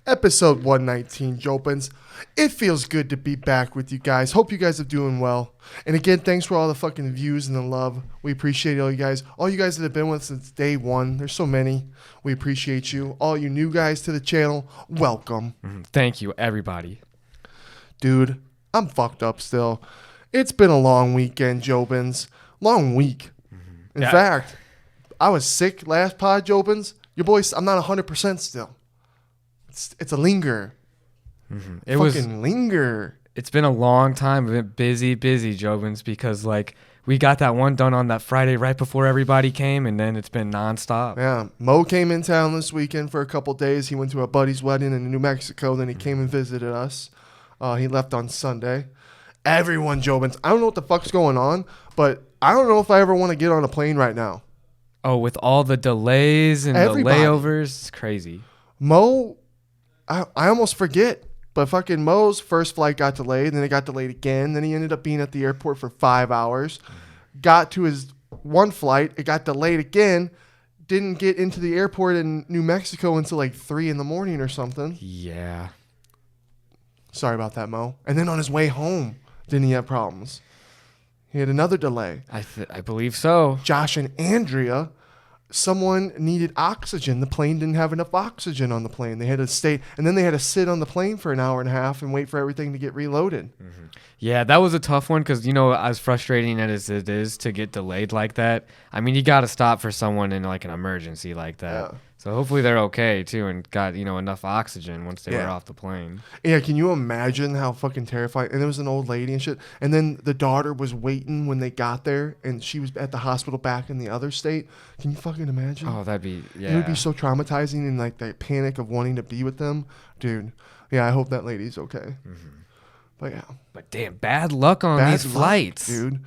Episode 119, Jobins. It feels good to be back with you guys. Hope you guys are doing well. And again, thanks for all the fucking views and the love. We appreciate all you guys. All you guys that have been with us since day one. There's so many. We appreciate you. All you new guys to the channel, welcome. Thank you, everybody. Dude, I'm fucked up still. It's been a long weekend, Jobins. Long week. In fact, I was sick last pod, Jobins. Your boy, I'm not 100% still. It's a linger. It linger. It's been a long time. We've been busy, Jobins, because like we got that one done on that Friday right before everybody came, and then it's been nonstop. Yeah, Mo came in town this weekend for a couple days. He went to a buddy's wedding in New Mexico. Then he came and visited us. He left on Sunday. Everyone, Jobins. I don't know what the fuck's going on, but I don't know if I ever want to get on a plane right now. Oh, with all the delays and Everybody. the layovers, it's crazy. Mo, I almost forget, but fucking Mo's first flight got delayed, then it got delayed again. Then he ended up being at the airport for 5 hours. Got to his one flight, it got delayed again. Didn't get into the airport in New Mexico until like 3 in the morning or something. Yeah. Sorry about that, Mo. And then on his way home, didn't he have problems? He had another delay. I believe so. Josh and Andrea, someone needed oxygen. The plane didn't have enough oxygen on the plane. They had to stay, and then they had to sit on the plane for an hour and a half and wait for everything to get reloaded. Yeah, that was a tough one because, you know, as frustrating as it is to get delayed like that, I mean, you got to stop for someone in like an emergency like that. Yeah. So hopefully they're okay too and got, you know, enough oxygen once they were off the plane. Yeah, can you imagine how fucking terrifying? And there was an old lady and shit. And then the daughter was waiting when they got there, and she was at the hospital back in the other state. Can you fucking imagine? Oh, that'd be, yeah. It would be so traumatizing, and like the panic of wanting to be with them. Dude, yeah, I hope that lady's okay. But yeah. But damn, bad luck on these flights. Dude.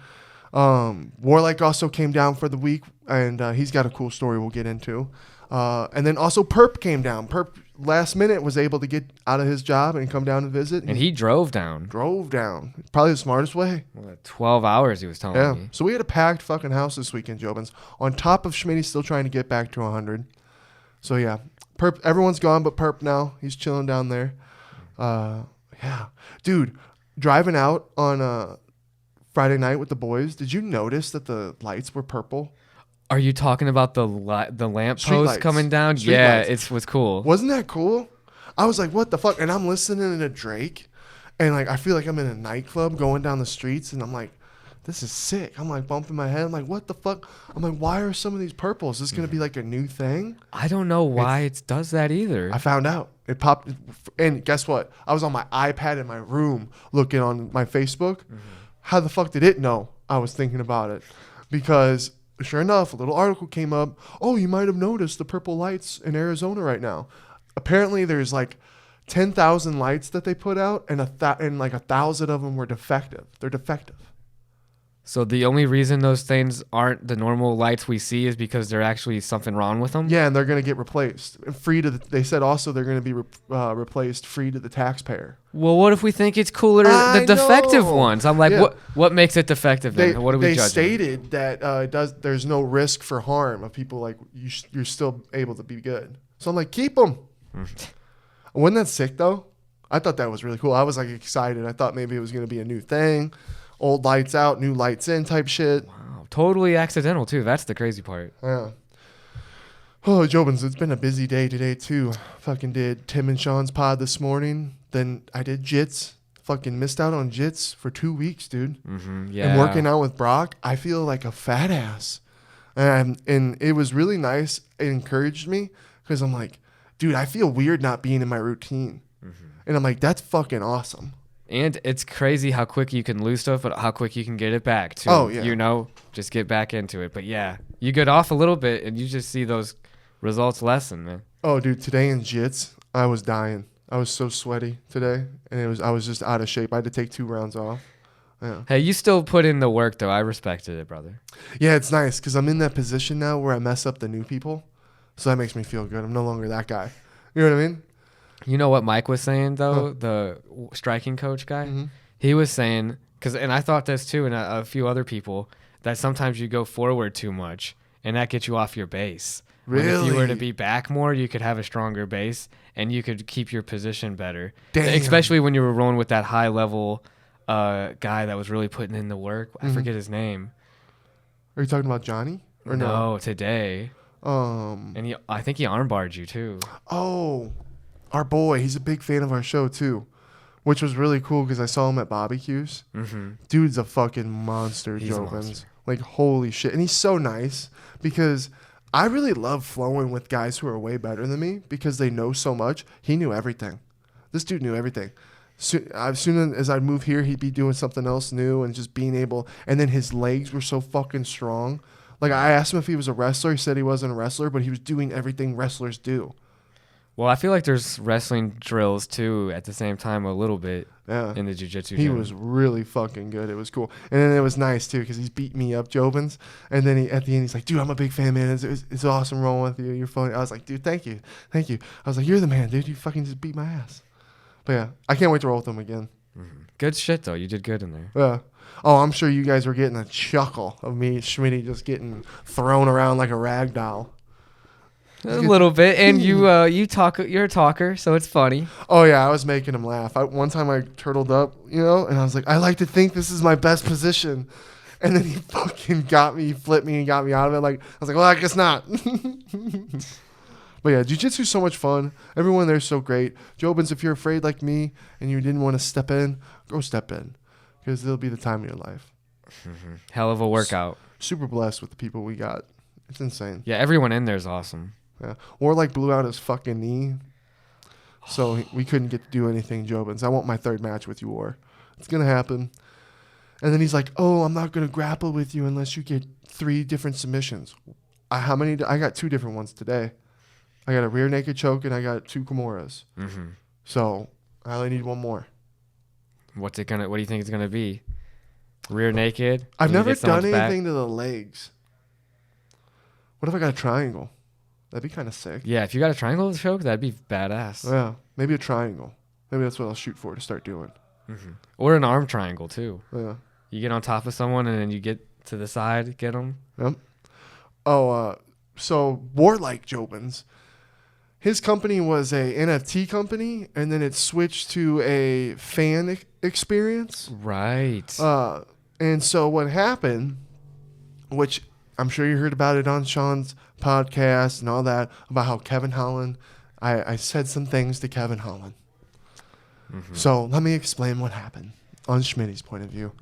Warlike also came down for the week, and he's got a cool story we'll get into. And then also Perp came down. Perp last minute was able to get out of his job and come down and visit. And he drove down. Probably the smartest way. Well, 12 hours he was telling me. So we had a packed fucking house this weekend, Jobins. On top of Schmitty still trying to get back to 100. So yeah, Perp. Everyone's gone but Perp now. He's chilling down there. Yeah. Dude, driving out on Friday night with the boys, did you notice that the lights were purple? Are you talking about the lamp Street post lights. coming down? Street Yeah, lights. it was cool. Wasn't that cool? I was like, what the fuck? And I'm listening to Drake, and like I feel like I'm in a nightclub going down the streets, and I'm like, this is sick. I'm like bumping my head. I'm like, what the fuck? I'm like, why are some of these purples? Is this going to be like a new thing? I don't know why it does that either. I found out. It popped. And guess what? I was on my iPad in my room looking on my Facebook. How the fuck did it know I was thinking about it? Because sure enough, a little article came up. Oh, you might have noticed the purple lights in Arizona right now. Apparently, there's like 10,000 lights that they put out, and like 1,000 of them were defective. They're defective. So the only reason those things aren't the normal lights we see is because there's actually something wrong with them? Yeah, and they're going to get replaced. They said also they're going to be replaced free to the taxpayer. Well, what if we think it's cooler the defective ones? I'm like, what makes it defective then? What are we judging? They stated that there's no risk for harm of people, like you're still able to be good. So I'm like, keep them. Wasn't that sick though? I thought that was really cool. I was like excited. I thought maybe it was going to be a new thing. Old lights out, new lights in type shit. Wow. Totally accidental too. That's the crazy part. Yeah. Oh, Jobins, it's been a busy day today too. Fucking did Tim and Sean's pod this morning. Then I did Jits. Fucking missed out on Jits for 2 weeks, dude. Yeah. And working out with Brock, I feel like a fat ass. And it was really nice. It encouraged me because I'm like, dude, I feel weird not being in my routine. And I'm like, that's fucking awesome. And it's crazy how quick you can lose stuff, but how quick you can get it back too. Oh, yeah. You know, just get back into it. But yeah, you get off a little bit and you just see those results lessen, man. Oh, dude, today in Jits, I was dying. I was so sweaty today, and I was just out of shape. I had to take 2 rounds off. Yeah. Hey, you still put in the work though. I respected it, brother. Yeah, it's nice because I'm in that position now where I mess up the new people, so that makes me feel good. I'm no longer that guy. You know what I mean? You know what Mike was saying, though, the striking coach guy? He was saying, and I thought this too, and a few other people, that sometimes you go forward too much, and that gets you off your base. When if you were Really? to be back more, you could have a stronger base and you could keep your position better. Damn. Especially when you were rolling with that high level guy that was really putting in the work. I forget his name. Are you talking about Johnny? Or no? No, today. And I think he armbarred you too. Oh, our boy. He's a big fan of our show too, which was really cool because I saw him at barbecues. Mm-hmm. Dude's a fucking monster, He's a Jobins. monster. Like, holy shit. And he's so nice because I really love flowing with guys who are way better than me because they know so much. He knew everything. This dude knew everything. As soon as I'd move here, he'd be doing something else new and just being able. And then his legs were so fucking strong. Like, I asked him if he was a wrestler. He said he wasn't a wrestler, but he was doing everything wrestlers do. Well, I feel like there's wrestling drills too at the same time a little bit in the jiu-jitsu He gym. was really fucking good. It was cool. And then it was nice too because he's beat me up, Jobins. And then at the end, he's like, dude, I'm a big fan, man. It's awesome rolling with you. You're funny. I was like, dude, thank you. Thank you. I was like, you're the man, dude. You fucking just beat my ass. But yeah, I can't wait to roll with him again. Mm-hmm. Good shit, though. You did good in there. Yeah. Oh, I'm sure you guys were getting a chuckle of me, Schmitty, just getting thrown around like a rag doll. A little bit. And you talk. You're a talker, so it's funny. Oh, yeah, I was making him laugh. One time I turtled up, and I was like, I like to think this is my best position. And then he fucking flipped me and got me out of it. Like, I was like, well, I guess not. But yeah, jiu-jitsu is so much fun. Everyone there's so great. Jobins, if you're afraid like me and you didn't want to step in, go step in. Because it'll be the time of your life. Mm-hmm. Hell of a workout. Super blessed with the people we got. It's insane. Yeah, everyone in there is awesome. Yeah. Warlike blew out his fucking knee. So we couldn't get to do anything, Jobins. I want my third match with you, War. It's going to happen. And then he's like, oh, I'm not going to grapple with you unless you get 3 different submissions. How many? I got 2 different ones today. I got a rear naked choke and I got 2 Kimuras. Mm-hmm. So I only need 1 more. What do you think it's gonna be? Rear naked? I've never done anything anything to the legs. What if I got a triangle? That'd be kind of sick. Yeah, if you got a triangle choke, that'd be badass. Yeah, maybe a triangle. Maybe that's what I'll shoot for to start doing. Mm-hmm. Or an arm triangle too. Yeah. You get on top of someone and then you get to the side, get them. Yep. Oh, so Warlike Jobins. His company was a NFT company, and then it switched to a fan experience. Right. And so what happened, which I'm sure you heard about it on Sean's podcast and all that, about how Kevin Holland, I said some things to Kevin Holland. Mm-hmm. So let me explain what happened on Schmitty's point of view.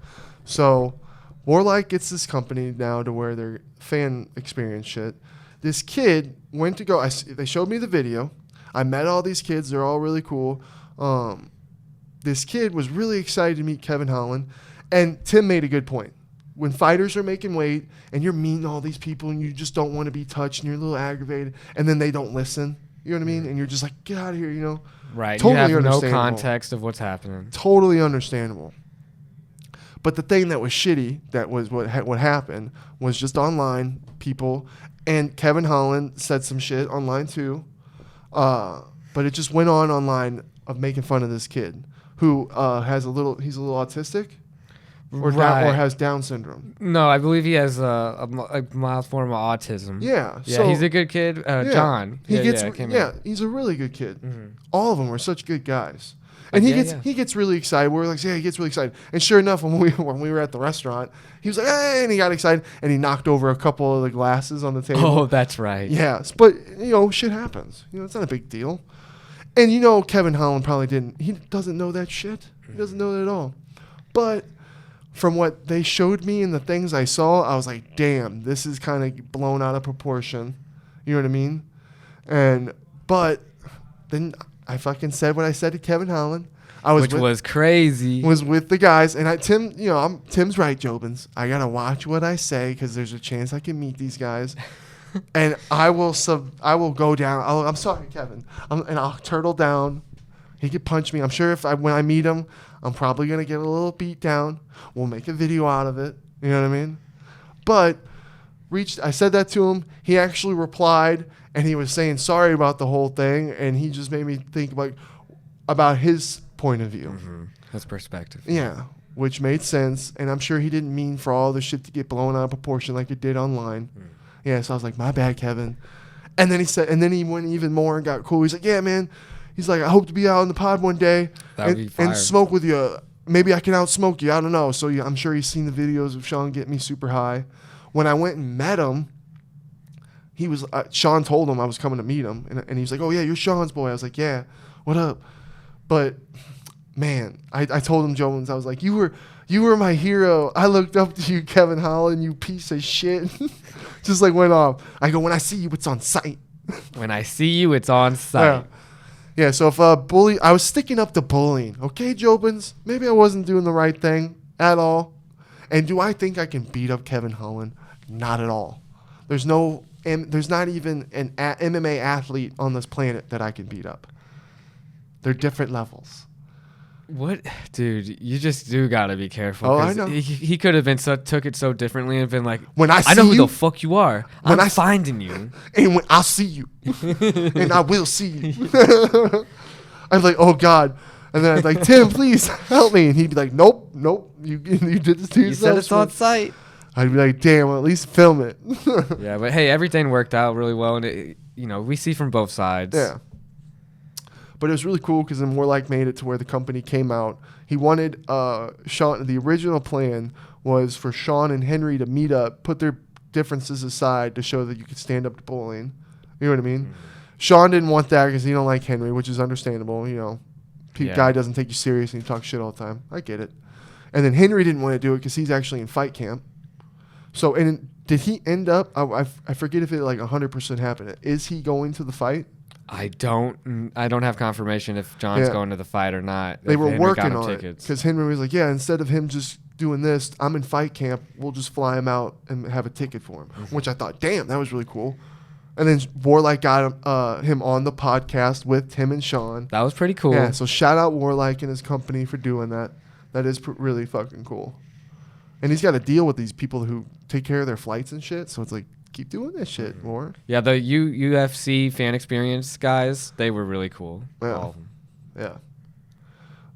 So Warlike gets this company now to where they're fan experience shit. This kid went to go. They showed me the video. I met all these kids. They're all really cool. This kid was really excited to meet Kevin Holland. And Tim made a good point. When fighters are making weight and you're meeting all these people and you just don't want to be touched and you're a little aggravated and then they don't listen, you know what I mean? And you're just like, get out of here, Right. Totally you have no understandable. context of what's happening. Totally understandable. But the thing that was shitty, that was what happened, was just online people. And Kevin Holland said some shit online too. But it just went on online of making fun of this kid who he's a little autistic or has Down syndrome. No, I believe he has a mild form of autism. Yeah. Yeah, so he's a good kid. John. He's a really good kid. Mm-hmm. All of them were such good guys. And he gets really excited. We're like, yeah, he gets really excited. And sure enough, when we were at the restaurant, he was like, hey, and he got excited and he knocked over a couple of the glasses on the table. Oh, that's right. Yes, but shit happens. It's not a big deal. And Kevin Holland he doesn't know that shit. He doesn't know that at all. But from what they showed me and the things I saw, I was like, damn, this is kind of blown out of proportion. You know what I mean? But then I fucking said what I said to Kevin Holland. Was crazy. Was with the guys, and Tim's right, Jobins. I gotta watch what I say because there's a chance I can meet these guys, and I will go down. I'm sorry, Kevin, and I'll turtle down. He could punch me. I'm sure when I meet him, I'm probably gonna get a little beat down. We'll make a video out of it. You know what I mean? But I said that to him. He actually replied, and he was saying sorry about the whole thing, and he just made me think about his point of view. Mm-hmm. His perspective. Yeah, which made sense, and I'm sure he didn't mean for all this shit to get blown out of proportion like it did online. Yeah, so I was like, my bad, Kevin. And then he went even more and got cool. He's like, yeah, man. He's like, I hope to be out in the pod one day and smoke with you. Maybe I can outsmoke you. I don't know. So I'm sure he's seen the videos of Sean getting me super high. When I went and met him, Sean told him I was coming to meet him. And he's like, oh, yeah, you're Sean's boy. I was like, yeah, what up? But, man, I told him, Jobins, I was like, you were my hero. I looked up to you, Kevin Holland, you piece of shit. Just like went off. I go, when I see you, it's on sight. When I see you, it's on sight. Yeah, so if I was sticking up to bullying. Okay, Jobins, maybe I wasn't doing the right thing at all. And do I think I can beat up Kevin Holland? Not at all. There's not even an MMA athlete on this planet that I can beat up. They're different levels. What, dude? You just do gotta be careful. Oh, I know. He could have been took it so differently and been like, when I know who the fuck you are. I'm finding you, and when I'll see you, and I will see you. I'm like, oh God, and then I'm like, Tim, please help me, and he'd be like, nope, you did this to yourself. You said it's on sight. I'd be like, damn, well, at least film it. Yeah, but hey, everything worked out really well, and we see from both sides. Yeah. But it was really cool because then Warlike made it to where the company came out. He wanted Sean. The original plan was for Sean and Henry to meet up, put their differences aside to show that you could stand up to bullying. You know what I mean? Mm-hmm. Sean didn't want that because he don't like Henry, which is understandable. Guy doesn't take you serious and he talks shit all the time. I get it. And then Henry didn't want to do it because he's actually in fight camp. So, and did he end up? I forget if it 100% happened. Is he going to the fight? I don't have confirmation if John's going to the fight or not. They were working on it because Henry was like, yeah, instead of him just doing this, I'm in fight camp. We'll just fly him out and have a ticket for him, which I thought, damn, that was really cool. And then Warlike got him on the podcast with Tim and Sean. That was pretty cool. Yeah, so shout out Warlike and his company for doing that. That is really fucking cool. And he's got to deal with these people who take care of their flights and shit. So it's like, keep doing this shit more. Yeah, the UFC fan experience guys, they were really cool. Yeah. All of them. Yeah.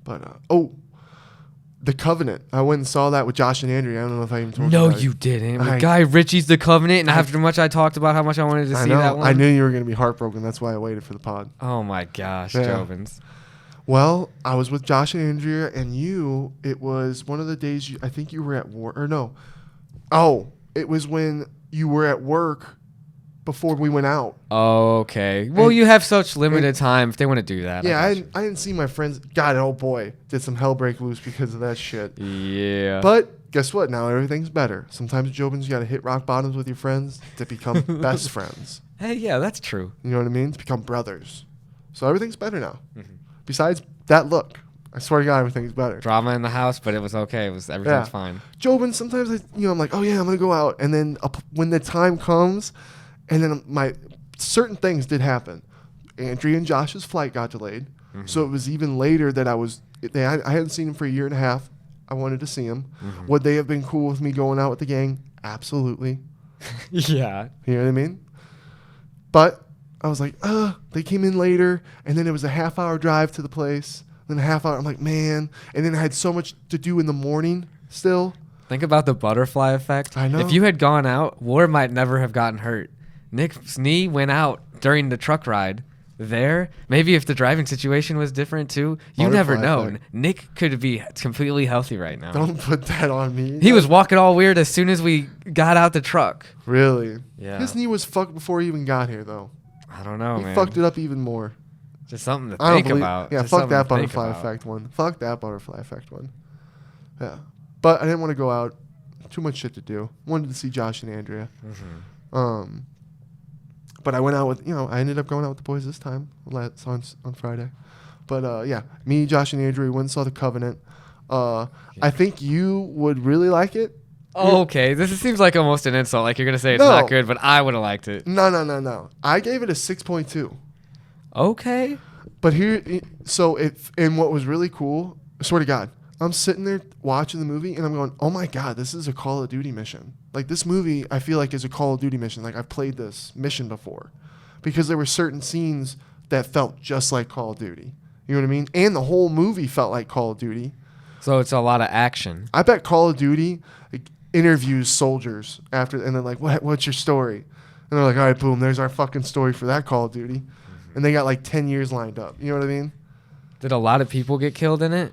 But, The Covenant. I went and saw that with Josh and Andrea. I don't know if I even told you. No, you didn't. Guy Ritchie's The Covenant, and after much I talked about how much I wanted to see that one. I knew you were going to be heartbroken. That's why I waited for the pod. Oh, my gosh, yeah. Jobins. Well, I was with Josh and Andrea, and it was one of the days, I think you were at work. Or no. Oh, it was when you were at work before we went out. Oh, okay. Well, you have such limited time if they want to do that. Yeah, I didn't see my friends. God, oh boy, did some hell break loose because of that shit. Yeah. But guess what? Now everything's better. Sometimes, Jobins, you got to hit rock bottoms with your friends to become best friends. Hey, yeah, that's true. You know what I mean? To become brothers. So everything's better now. Mm-hmm. Besides that look. I swear to God, everything's better. Drama in the house, but it was okay. Everything's fine. Jobin, sometimes I'm like, oh yeah, I'm gonna go out, and then when the time comes, and then certain things did happen. Andrea and Josh's flight got delayed, so it was even later that I hadn't seen him for a year and a half. I wanted to see him. Mm-hmm. Would they have been cool with me going out with the gang? Absolutely. Yeah. You know what I mean? But I was like, they came in later, and then it was a half-hour drive to the place. Then a half hour, I'm like, man. And then I had so much to do in the morning still. Think about the butterfly effect. I know. If you had gone out, War might never have gotten hurt. Nick's knee went out during the truck ride there. Maybe if the driving situation was different too, you never know. Nick could be completely healthy right now. Don't put that on me. He was walking all weird as soon as we got out the truck. Really? Yeah. His knee was fucked before he even got here, though. I don't know, man. He fucked it up even more. Just something to think about. Yeah, fuck that butterfly effect one. Fuck that butterfly effect one. Yeah. But I didn't want to go out. Too much shit to do. Wanted to see Josh and Andrea. Mm-hmm. But I went out with, I ended up going out with the boys this time on Friday. But yeah, me, Josh, and Andrea went and saw The Covenant. I think you would really like it. Oh, okay. This seems like almost an insult. Like you're going to say it's not good, but I would have liked it. No. I gave it a 6.2. Okay. But and what was really cool, I swear to God, I'm sitting there watching the movie and I'm going, oh my God, this is a Call of Duty mission. Like this movie, I feel like is a Call of Duty mission. Like I've played this mission before because there were certain scenes that felt just like Call of Duty. You know what I mean? And the whole movie felt like Call of Duty. So it's a lot of action. I bet Call of Duty interviews soldiers after, and then like, what's your story? And they're like, all right, boom, there's our fucking story for that Call of Duty. And they got like 10 years lined up. You know what I mean? Did a lot of people get killed in it?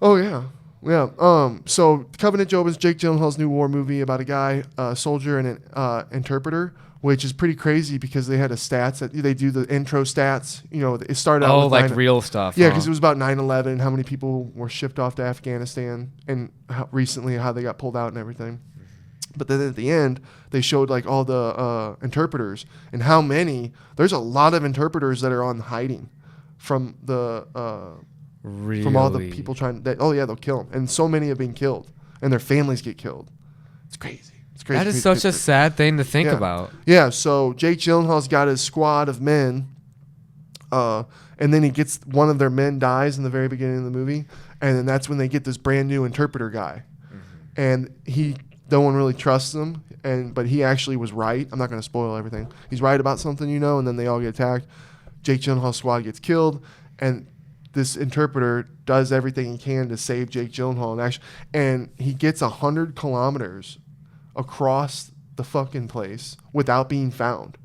Oh, yeah. Yeah. So Covenant Jobins, Jake Gyllenhaal's new war movie about a guy, a soldier and an interpreter, which is pretty crazy because they had a stats that they do the intro stats. You know, it started out with like real stuff. Yeah, because it was about 9/11, how many people were shipped off to Afghanistan, and recently how they got pulled out and everything. But then at the end, they showed like all the interpreters and how many. There's a lot of interpreters that are on hiding from the from all the people trying. They'll kill them, and so many have been killed, and their families get killed. It's crazy. It's crazy. That is such a sad thing to think about. Yeah. So Jake Gyllenhaal's got his squad of men, and then he gets one of their men dies in the very beginning of the movie, and then that's when they get this brand new interpreter guy, and no one really trusts him, but he actually was right. I'm not going to spoil everything. He's right about something, and then they all get attacked. Jake Gyllenhaal's squad gets killed, and this interpreter does everything he can to save Jake Gyllenhaal, and he gets 100 kilometers across the fucking place without being found,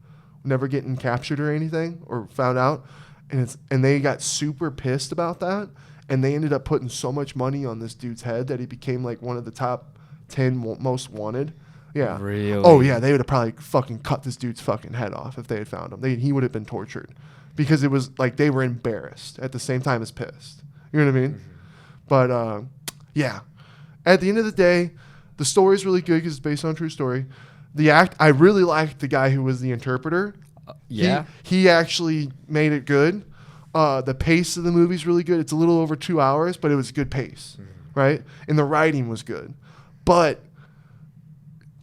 never getting captured or anything or found out, and they got super pissed about that, and they ended up putting so much money on this dude's head that he became like one of the top 10 most wanted. Yeah. Really? Oh yeah, they would have probably fucking cut this dude's fucking head off if they had found him. He would have been tortured because it was like they were embarrassed at the same time as pissed. You know what I mean? But yeah, at the end of the day, the story's really good because it's based on a true story. I really liked the guy who was the interpreter. Yeah. He actually made it good. The pace of the movie's really good. It's a little over 2 hours, but it was a good pace, right? And the writing was good. But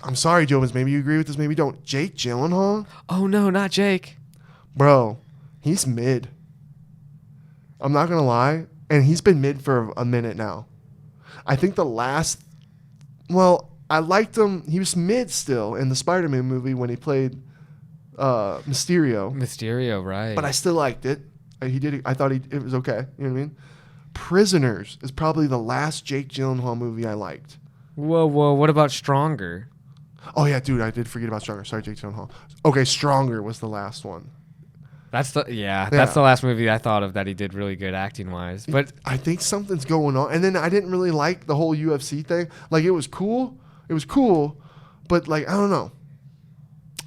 I'm sorry, Jobins, maybe you agree with this, maybe don't. Jake Gyllenhaal? Oh, no, not Jake. Bro, he's mid. I'm not going to lie. And he's been mid for a minute now. I think I liked him. He was mid still in the Spider-Man movie when he played Mysterio. Mysterio, right. But I still liked it. I thought it was okay. You know what I mean? Prisoners is probably the last Jake Gyllenhaal movie I liked. Whoa, what about Stronger? Oh, yeah, dude, I did forget about Stronger. Sorry, Jake Gyllenhaal. Okay, Stronger was the last one. That's the last movie I thought of that he did really good acting-wise. But I think something's going on. And then I didn't really like the whole UFC thing. Like, it was cool. But, like, I don't know.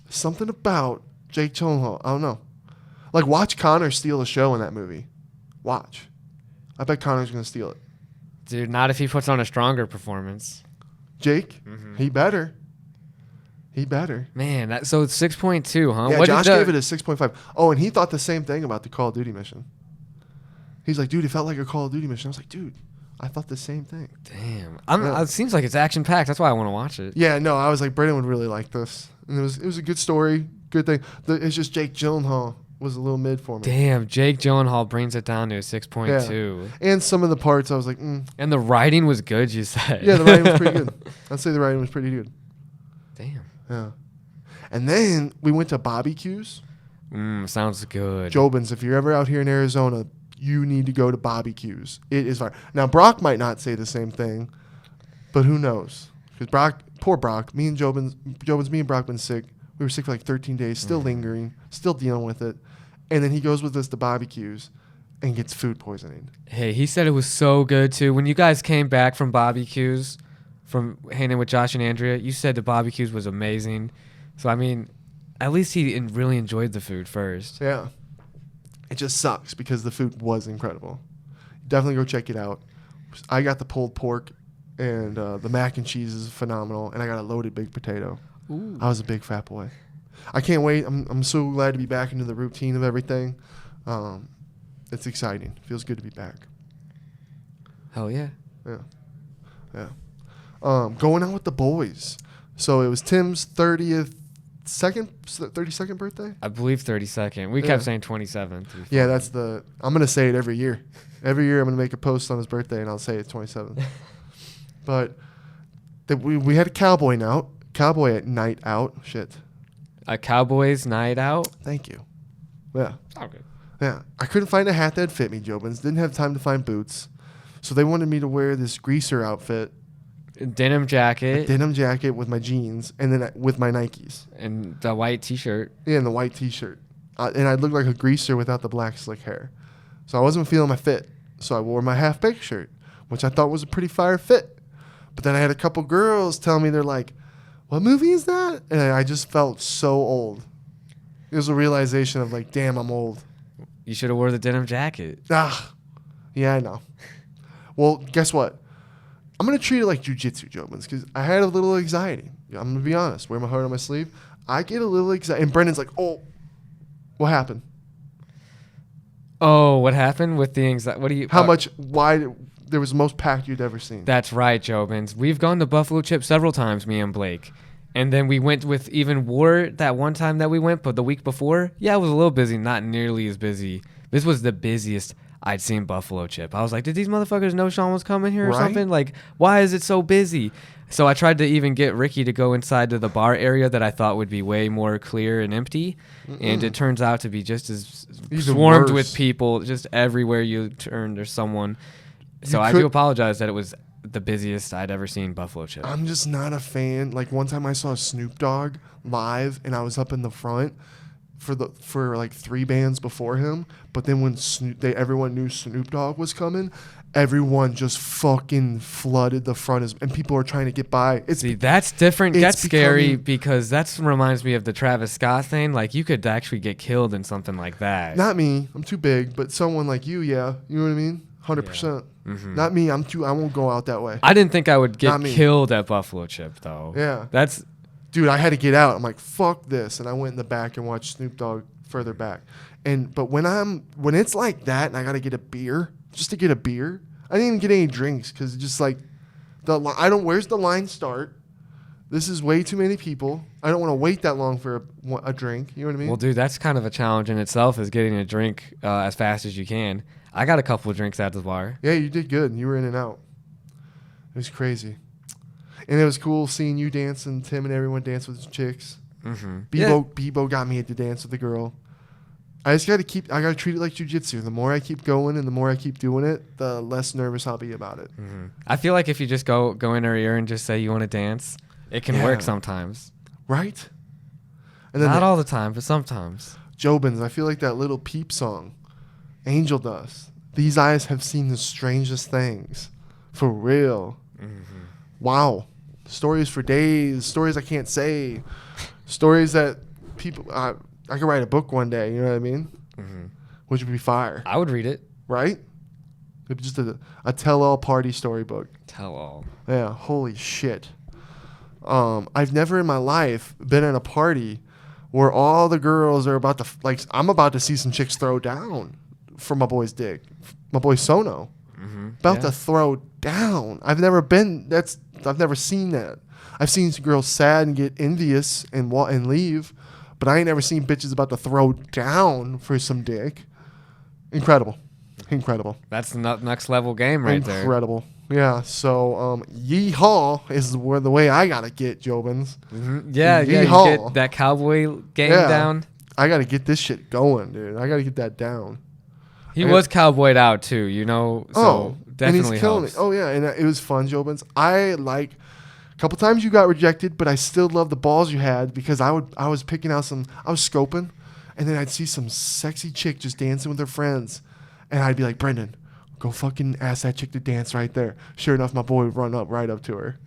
Something about Jake Gyllenhaal. I don't know. Like, watch Connor steal a show in that movie. Watch. I bet Connor's going to steal it. Dude, not if he puts on a stronger performance. Jake? He better. Man, so it's 6.2, huh? Yeah, Josh gave it a 6.5. Oh, and he thought the same thing about the Call of Duty mission. He's like, dude, it felt like a Call of Duty mission. I was like, dude, I thought the same thing. Damn. It seems like it's action-packed. That's why I want to watch it. Yeah, no, I was like, Brenden would really like this. And it was a good story, good thing. It's just Jake Gyllenhaal was a little mid for me. Damn, Jake Gyllenhaal brings it down to a 6.2. Yeah. And some of the parts I was like, And the writing was good, you said. Yeah, the writing was pretty good. I'd say the writing was pretty good. Damn. Yeah. And then we went to barbecues. Sounds good. Jobins, if you're ever out here in Arizona, you need to go to barbecues. It is fire. Now, Brock might not say the same thing, but who knows? Because poor Brock, me and Brock been sick. We were sick for like 13 days, still lingering, still dealing with it. And then he goes with us to barbecues and gets food poisoning. Hey, he said it was so good, too. When you guys came back from barbecues, from hanging with Josh and Andrea, you said the barbecues was amazing. So, I mean, at least he really enjoyed the food first. Yeah. It just sucks because the food was incredible. Definitely go check it out. I got the pulled pork, and the mac and cheese is phenomenal, and I got a loaded baked potato. Ooh. I was a big fat boy. I can't wait. I'm so glad to be back into the routine of everything. It's exciting. Feels good to be back. Hell yeah. Yeah. Going out with the boys. So it was Tim's 32nd birthday? I believe 32nd. We kept saying 27th. Yeah, I'm going to say it every year. Every year I'm going to make a post on his birthday and I'll say it's 27th. But we had a Cowboy night out. Shit. A Cowboys night out? Thank you. Yeah. Oh, good. Yeah. I couldn't find a hat that fit me, Jobins. Didn't have time to find boots. So they wanted me to wear this greaser outfit. Denim jacket. Denim jacket with my jeans, and then with my Nikes. And the white T-shirt. Yeah, and the white T-shirt. And I looked like a greaser without the black slick hair. So I wasn't feeling my fit. So I wore my half-baked shirt, which I thought was a pretty fire fit. But then I had a couple girls tell me, they're like, what movie is that? And I just felt so old. It was a realization of like, damn, I'm old. You should have wore the denim jacket. Yeah, I know. Well, guess what? I'm going to treat it like jiu-jitsu, Jobins, because I had a little anxiety. I'm going to be honest. Wear my heart on my sleeve. I get a little anxiety. And Brendan's like, oh, what happened? Oh, what happened with the anxiety? What do you... Why there was the most packed you'd ever seen? That's right, Jobins. We've gone to Buffalo Chip several times, me and Blake. And then we went with even War that one time that we went, but the week before, yeah, it was a little busy, not nearly as busy. This was the busiest I'd seen Buffalo Chip. I was like, did these motherfuckers know Sean was coming here or something? Like, why is it so busy? So I tried to even get Ricky to go inside to the bar area that I thought would be way more clear and empty. And it turns out to be just as swarmed with people. Just everywhere you turn, there's someone. So I do apologize that it was the busiest I'd ever seen Buffalo Chip. I'm just not a fan. Like one time I saw Snoop Dogg live and I was up in the front for like 3 bands before him. But then when everyone knew Snoop Dogg was coming, everyone just fucking flooded the front and people are trying to get by. See, that's different. That's scary because that reminds me of the Travis Scott thing. Like you could actually get killed in something like that. Not me. I'm too big, but someone like you, yeah. You know what I mean? 100%. Yeah. Mm-hmm. Not me. I won't go out that way. I didn't think I would get killed at Buffalo Chip though. Yeah. Dude, I had to get out. I'm like, fuck this. And I went in the back and watched Snoop Dogg further back. But when it's like that and I got to get a beer, just to get a beer, I didn't even get any drinks because it's just like, where's the line start? This is way too many people. I don't want to wait that long for a drink. You know what I mean? Well, dude, that's kind of a challenge in itself is getting a drink as fast as you can. I got a couple of drinks at the bar. Yeah, you did good. You were in and out. It was crazy. And it was cool seeing you dance and Tim and everyone dance with chicks. Mm-hmm. Bebo got me to dance with the girl. I got to treat it like jiu-jitsu. The more I keep going and the more I keep doing it, the less nervous I'll be about it. Mm-hmm. I feel like if you just go in her ear and just say you want to dance, it can work sometimes. Right? And then not all the time, but sometimes. Jobins, I feel like that little Peep song. Angel Dust. These eyes have seen the strangest things. For real. Mm-hmm. Wow. Stories for days. Stories I can't say. Stories that people... I could write a book one day. You know what I mean? Mm-hmm. Which would be fire. I would read it. Right? It'd be just a tell-all party storybook. Tell-all. Yeah. Holy shit. I've never in my life been at a party where all the girls are about to... I'm about to see some chicks throw down for my boy's dick. My boy Sono. Mm-hmm. About to throw down. I've never seen that. I've seen girls sad and get envious and leave, but I ain't never seen bitches about to throw down for some dick. Incredible. That's the next level game right there. Incredible. Yeah. So, yeehaw is the way I gotta get, Jobins. Mm-hmm. Yeah. You get that Cowboy game down. I gotta get this shit going, dude. I gotta get that down. He was cowboyed out too, you know. So definitely and he's killing helps. it. Oh yeah, and it was fun, Jobins. A couple times you got rejected, but I still love the balls you had because I was picking out I was scoping, and then I'd see some sexy chick just dancing with her friends, and I'd be like, Brenden, go fucking ask that chick to dance right there. Sure enough, my boy would run right up to her.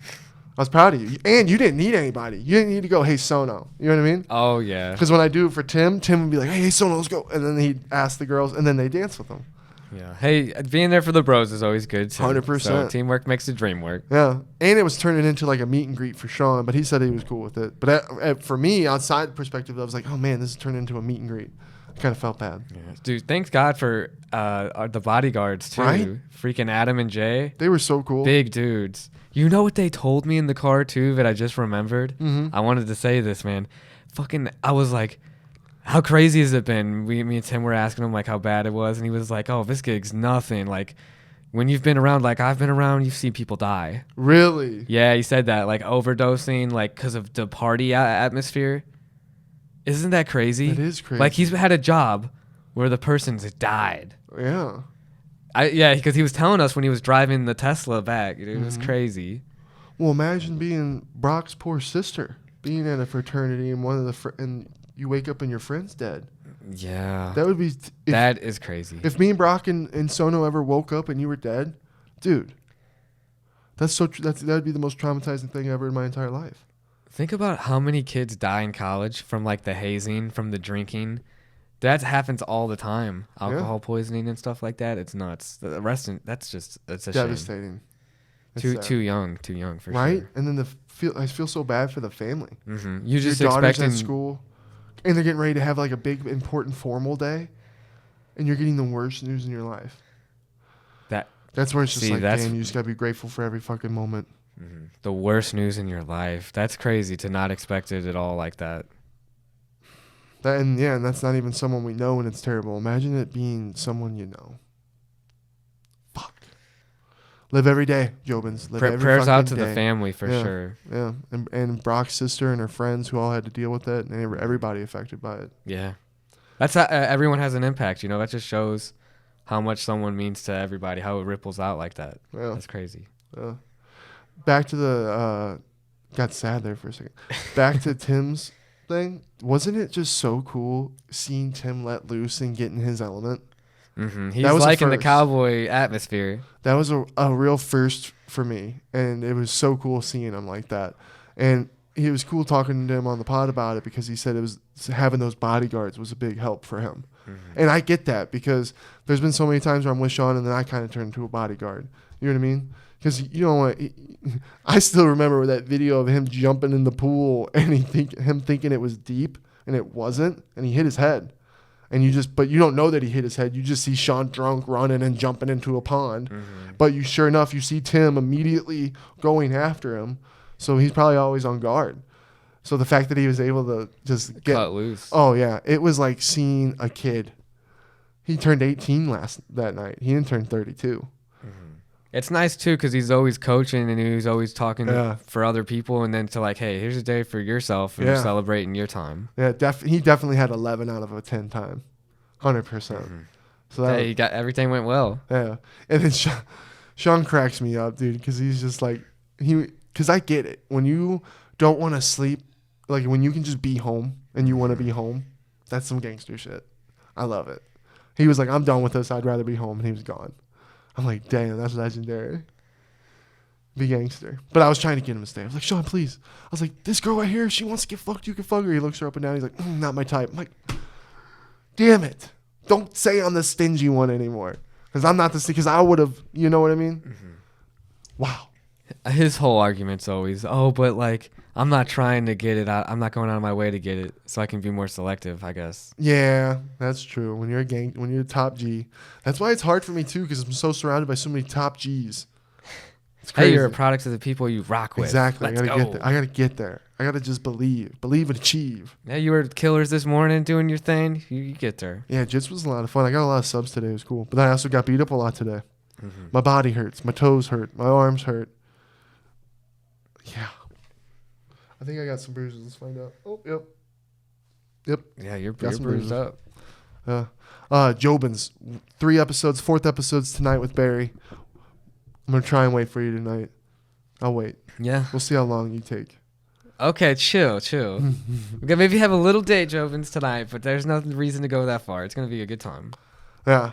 I was proud of you. And you didn't need anybody. You didn't need to go, hey, Sono. You know what I mean? Oh, yeah. Because when I do it for Tim would be like, hey, Sono, let's go. And then he'd ask the girls, and then they dance with them. Yeah. Hey, being there for the bros is always good, too. 100%. So teamwork makes the dream work. Yeah. And it was turning into like a meet and greet for Sean, but he said he was cool with it. But for me, outside perspective, I was like, oh, man, this is turning into a meet and greet. I kind of felt bad. Yeah. Dude, thanks God for the bodyguards, too. Right? Freaking Adam and Jay. They were so cool. Big dudes. You know what they told me in the car, too, that I just remembered? Mm-hmm. I wanted to say this, man. I was like, how crazy has it been? Me and Tim were asking him, like, how bad it was. And he was like, oh, this gig's nothing. Like, when you've been around, like I've been around, you've seen people die. Really? Yeah, he said that. Like, overdosing, like, because of the party atmosphere. Isn't that crazy? It is crazy. Like, he's had a job where the person's died. Yeah. Yeah, because he was telling us when he was driving the Tesla back. It was crazy. Well, imagine being Brock's poor sister, being at a fraternity and and you wake up and your friend's dead. Yeah. That would be... That is crazy. If me and Brock and Sono ever woke up and you were dead, dude, that would be the most traumatizing thing ever in my entire life. Think about how many kids die in college from like the hazing, from the drinking. That happens all the time. Alcohol poisoning and stuff like that. It's nuts. The rest, that's a devastating. Shame. Too young for right? sure. And then I feel so bad for the family. Mm-hmm. You just your daughter's expecting at school, and they're getting ready to have like a big important formal day, and you're getting the worst news in your life. That's where it's just damn, you just gotta be grateful for every fucking moment. Mm-hmm. The worst news in your life. That's crazy to not expect it at all like that. And that's not even someone we know, and it's terrible. Imagine it being someone you know. Fuck. Live every day, Jobins. Live every prayers out to day. the family for sure. Yeah, and Brock's sister and her friends who all had to deal with it, and everybody affected by it. Yeah, that's how everyone has an impact. That just shows how much someone means to everybody, how it ripples out like that. Yeah. That's crazy. Back to the got sad there for a second. Back to Tim's thing. Wasn't it just so cool seeing Tim let loose and get in his element? Mm-hmm. He's liking the Cowboy atmosphere. That was a real first for me, and it was so cool seeing him like that. And he was cool talking to him on the pod about it because he said it was having those bodyguards was a big help for him. Mm-hmm. And I get that because there's been so many times where I'm with Sean and then I kind of turn into a bodyguard. You know what I mean? Because I still remember that video of him jumping in the pool and him thinking it was deep and it wasn't, and he hit his head. And but you don't know that he hit his head. You just see Sean drunk running and jumping into a pond. Mm-hmm. But sure enough, you see Tim immediately going after him. So he's probably always on guard. So the fact that he was able to just cut loose. Oh yeah, it was like seeing a kid. He turned 18 that night. He didn't turn 32. Mm-hmm. It's nice too because he's always coaching and he's always talking for other people, and then to like, hey, here's a day for yourself and you're celebrating your time. Yeah, he definitely had 11 out of a 10 time, 100%. Mm-hmm. So he got everything went well. Yeah, and then Sean cracks me up, dude, because he's just like because I get it when you don't want to sleep, like when you can just be home and you want to be home. That's some gangster shit. I love it. He was like, I'm done with this. I'd rather be home, and he was gone. I'm like, damn, that's legendary. Be gangster. But I was trying to get him to stay. I was like, Sean, please. I was like, this girl right here, she wants to get fucked. You can fuck her. He looks her up and down. He's like, not my type. I'm like, damn it. Don't say I'm the stingy one anymore. Because I'm not the stingy. Because I would have, you know what I mean? Mm-hmm. Wow. His whole argument's always, but like, I'm not trying to get it out. I'm not going out of my way to get it so I can be more selective, I guess. Yeah, that's true. When you're a top G. That's why it's hard for me too, because I'm so surrounded by so many top Gs. It's crazy. Hey, you're a product of the people you rock with. Exactly. I gotta get there. I gotta just believe and achieve. Yeah, you were killers this morning doing your thing. You get there. Yeah, Jits was a lot of fun. I got a lot of subs today. It was cool. But then I also got beat up a lot today. Mm-hmm. My body hurts. My toes hurt. My arms hurt. Yeah. I think I got some bruises. Let's find out. Oh, yep. Yeah, you're bruised up. Jobins, 3 episodes, 4th episodes tonight with Barry. I'm going to try and wait for you tonight. I'll wait. Yeah. We'll see how long you take. Okay, chill. Okay, maybe have a little date, Jobins, tonight, but there's no reason to go that far. It's going to be a good time. Yeah.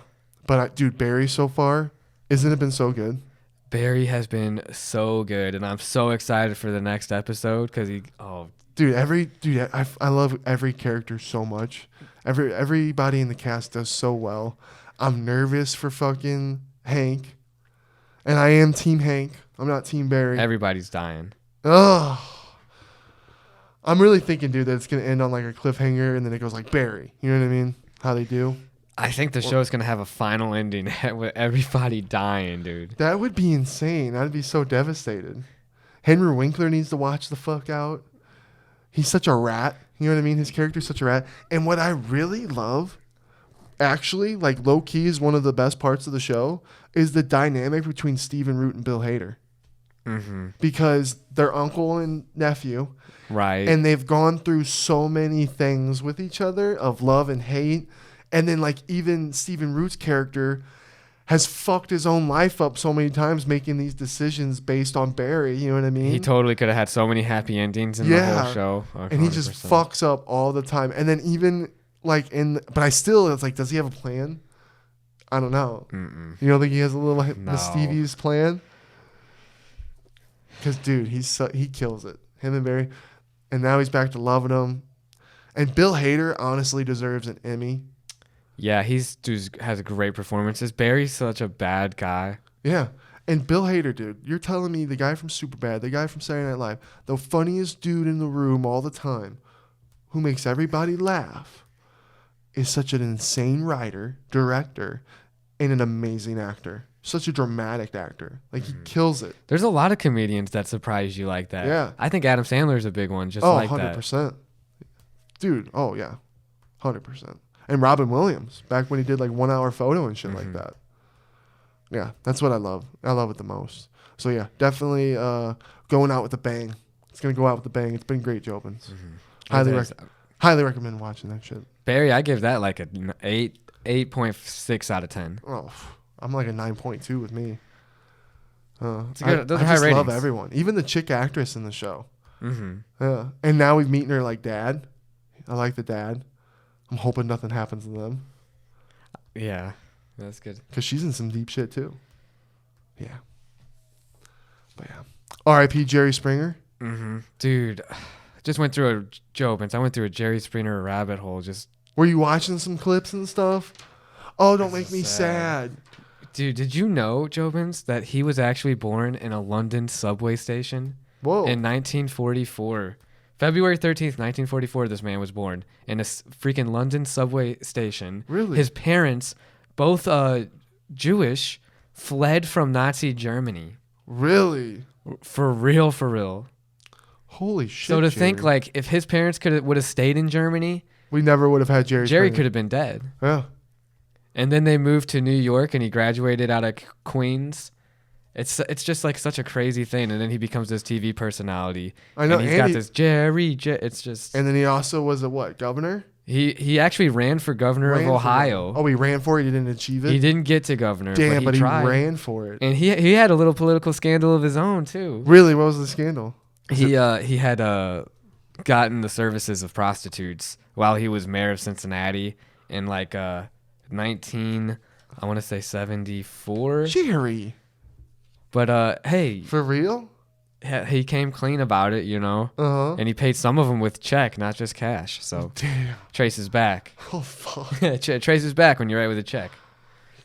But, dude, Barry so far, isn't it been so good? Barry has been so good, and I'm so excited for the next episode because I love every character so much. Everybody in the cast does so well. I'm nervous for fucking Hank, and I am Team Hank. I'm not Team Barry. Everybody's dying. Ugh. I'm really thinking, dude, that it's gonna end on like a cliffhanger, and then it goes like Barry. You know what I mean? How they do. I think the show's going to have a final ending with everybody dying, dude. That would be insane. I'd be so devastated. Henry Winkler needs to watch the fuck out. He's such a rat. You know what I mean? His character's such a rat. And what I really love, actually, like low-key is one of the best parts of the show, is the dynamic between Stephen Root and Bill Hader. Mm-hmm. Because they're uncle and nephew. Right. And they've gone through so many things with each other of love and hate. And then, like, even Stephen Root's character has fucked his own life up so many times making these decisions based on Barry. You know what I mean? He totally could have had so many happy endings in the whole show. 100%. And he just fucks up all the time. And then even like but I still, it's like, does he have a plan? I don't know. Mm-mm. You don't think he has a little mischievous plan? Because, dude, he kills it. Him and Barry. And now he's back to loving him. And Bill Hader honestly deserves an Emmy. Yeah, has great performances. Barry's such a bad guy. Yeah. And Bill Hader, dude, you're telling me the guy from Superbad, the guy from Saturday Night Live, the funniest dude in the room all the time, who makes everybody laugh, is such an insane writer, director, and an amazing actor. Such a dramatic actor. Like, he kills it. There's a lot of comedians that surprise you like that. Yeah. I think Adam Sandler's a big one, like 100%. that. Dude, oh, yeah. 100%. And Robin Williams, back when he did, like, 1 hour photo and shit like that. Yeah, that's what I love. I love it the most. So, yeah, definitely going out with a bang. It's going to go out with a bang. It's been great, Jobins. Highly recommend watching that shit. Barry, I give that like a 8.6 out of 10. Oh, I'm like a 9.2 with me. Those are I high just ratings. love everyone. Even the chick actress in the show. Mm-hmm. Yeah. And now we've meeting her like dad. I like the dad. I'm hoping nothing happens to them. Yeah, that's good. Because she's in some deep shit too. Yeah. But yeah. R.I.P. Jerry Springer. Mm-hmm. Dude, just went through I went through a Jerry Springer rabbit hole. Were you watching some clips and stuff? Oh, don't make me sad. Dude, did you know, Jobins, that he was actually born in a London subway station? Whoa. In 1944. February 13th, 1944, this man was born in a freaking London subway station. Really? His parents, both Jewish, fled from Nazi Germany. Really? For real. Holy shit. So to Jerry. think, like, if his parents would have stayed in Germany, we never would have had Jerry Springer. could have been dead. Yeah. And then they moved to New York, and he graduated out of Queens. It's just like such a crazy thing, and then he becomes this TV personality. I know. And he's got this Jerry. It's just. And then he also was a what? Governor? He actually ran for governor of Ohio. Oh, he ran for it. He didn't achieve it. He didn't get to governor. Damn, but he tried. ran for it. And he had a little political scandal of his own too. Really? What was the scandal? He had gotten the services of prostitutes while he was mayor of Cincinnati in like 1974. Jerry. But hey, for real? He came clean about it, you know. Uh-huh. And he paid some of them with check, not just cash. So damn. Traces back. Oh fuck. Traces back when you write with a check.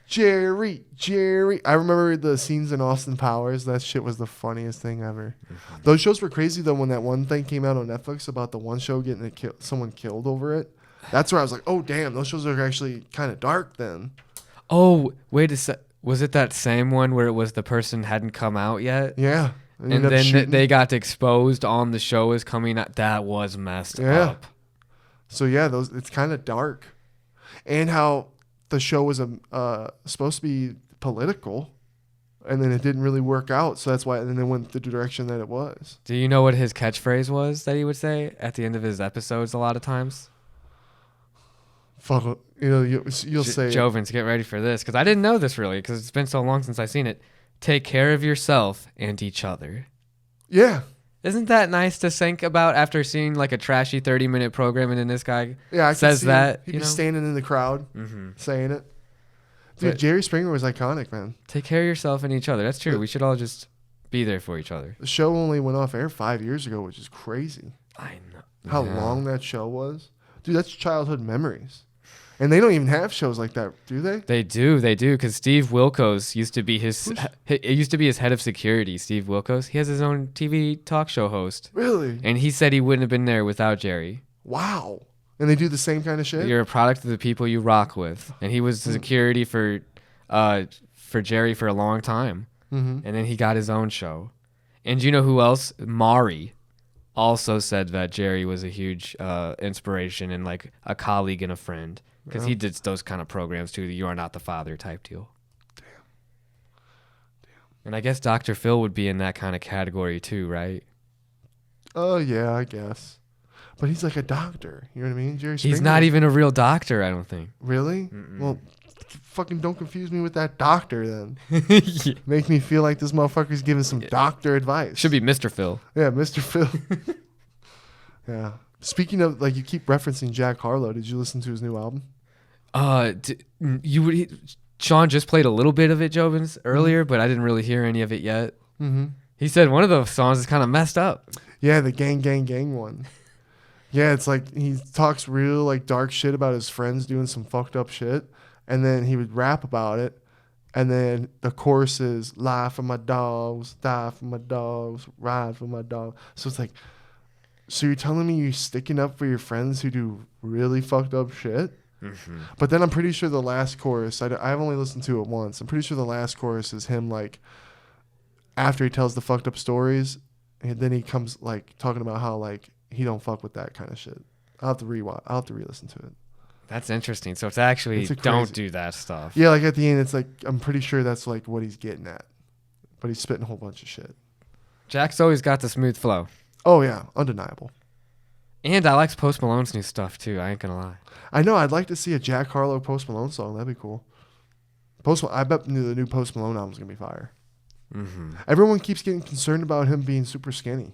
Jerry. I remember the scenes in Austin Powers. That shit was the funniest thing ever. Mm-hmm. Those shows were crazy though. When that one thing came out on Netflix about the one show getting someone killed over it, that's where I was like, oh damn, those shows are actually kind of dark then. Oh wait a sec. Was it that same one where it was the person hadn't come out yet? Yeah. And then they got exposed on the show as coming out. That was messed up. So yeah, it's kind of dark, and how the show was supposed to be political, and then it didn't really work out. So that's why, and then it went the direction that it was. Do you know what his catchphrase was that he would say at the end of his episodes a lot of times? Fuck, you'll say Jovins, get ready for this, because I didn't know this really, because it's been so long since I've seen it. Take care of yourself and each other. Yeah. Isn't that nice to think about after seeing like a trashy 30-minute program and then this guy I says that? He'd be standing in the crowd saying it. Dude, Jerry Springer was iconic, man. Take care of yourself and each other. That's true. We should all just be there for each other. The show only went off air 5 years ago, which is crazy. I know. How long that show was. Dude, that's childhood memories. And they don't even have shows like that, do they? They do, because Steve Wilkos used to be his head of security. Steve Wilkos, he has his own TV talk show host. Really? And he said he wouldn't have been there without Jerry. Wow. And they do the same kind of shit? You're a product of the people you rock with. And he was the security for Jerry for a long time. Mm-hmm. And then he got his own show. And you know who else? Mari also said that Jerry was a huge inspiration and like a colleague and a friend. Because he did those kind of programs too, the You Are Not the Father type deal. Damn. And I guess Dr. Phil would be in that kind of category too, right? Oh, yeah, I guess. But he's like a doctor. You know what I mean? Jerry Springer. He's not even a real doctor, I don't think. Really? Mm-mm. Well, fucking don't confuse me with that doctor then. Yeah. Make me feel like this motherfucker's giving some doctor advice. Should be Mr. Phil. Yeah, Mr. Phil. Yeah. Speaking of, like, you keep referencing Jack Harlow. Did you listen to his new album? Sean just played a little bit of it, Jobins, earlier, but I didn't really hear any of it yet. Mm-hmm. He said one of those songs is kind of messed up. Yeah, the gang, gang, gang one. Yeah, it's like he talks real, like, dark shit about his friends doing some fucked up shit, and then he would rap about it, and then the chorus is, lie for my dogs, die for my dogs, ride for my dog. So it's like, so you're telling me you're sticking up for your friends who do really fucked up shit? Mm-hmm. But then I'm pretty sure the last chorus, I've only listened to it once. I'm pretty sure the last chorus is him, like, after he tells the fucked up stories, and then he comes, like, talking about how, like, he don't fuck with that kind of shit. I'll have to re-listen to it. That's interesting. So it's actually don't do that stuff. Yeah, like at the end, it's like, I'm pretty sure that's like what he's getting at. But he's spitting a whole bunch of shit. Jack's always got the smooth flow. Oh, yeah. Undeniable. And I like Post Malone's new stuff, too. I ain't going to lie. I know. I'd like to see a Jack Harlow Post Malone song. That'd be cool. I bet the new Post Malone album's going to be fire. Mm-hmm. Everyone keeps getting concerned about him being super skinny.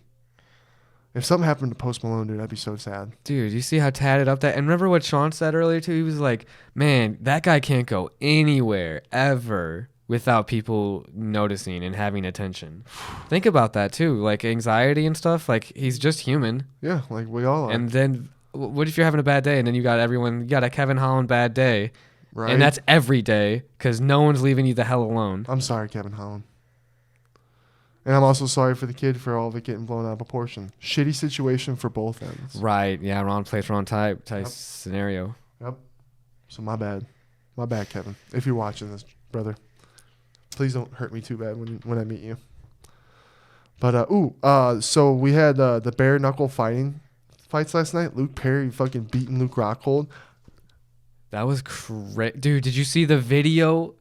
If something happened to Post Malone, dude, I'd be so sad. Dude, you see how tatted up that... And remember what Sean said earlier, too? He was like, man, that guy can't go anywhere, ever, without people noticing and having attention. Think about that, too. Like, anxiety and stuff. Like, he's just human. Yeah, like we all are. And then, what if you're having a bad day, and then you got a Kevin Holland bad day, right? And that's every day, because no one's leaving you the hell alone. I'm sorry, Kevin Holland. And I'm also sorry for the kid for all of it getting blown out of proportion. Shitty situation for both ends. Right. Yeah. Wrong place, wrong type scenario. Yep. So my bad. My bad, Kevin. If you're watching this, brother, please don't hurt me too bad when I meet you. But, so we had the bare knuckle fights last night. Luke Perry fucking beating Luke Rockhold. That was crazy. Dude, did you see the video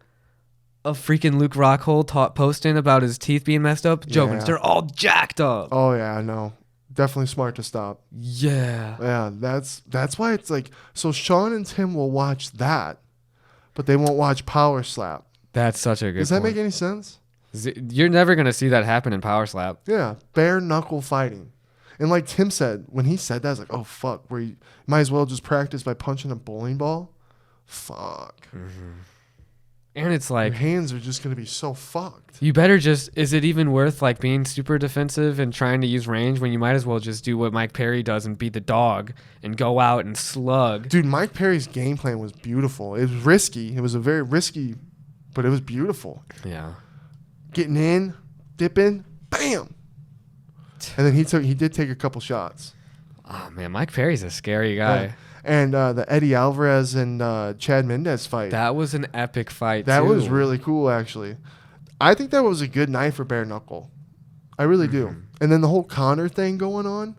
of freaking Luke Rockhold posting about his teeth being messed up? Jobins, they're all jacked up. Oh, yeah, I know. Definitely smart to stop. Yeah. Yeah, that's why it's like, so Sean and Tim will watch that, but they won't watch Power Slap. That's such a good Does that make any sense? You're never going to see that happen in Power Slap. Yeah, bare knuckle fighting. And like Tim said, when he said that, I was like, oh, fuck, where you might as well just practice by punching a bowling ball. Fuck. Mm-hmm. And it's like, your hands are just going to be so fucked. You better just, is it even worth like being super defensive and trying to use range when you might as well just do what Mike Perry does and beat the dog and go out and slug? Dude, Mike Perry's game plan was beautiful. It was risky. It was a very risky, but it was beautiful. Yeah. Getting in, dipping, bam. And then he did take a couple shots. Oh, man, Mike Perry's a scary guy. Yeah. And the Eddie Alvarez and Chad Mendez fight. That was an epic fight, That too. was really cool, actually. I think that was a good night for bare knuckle. I really do. And then the whole Connor thing going on.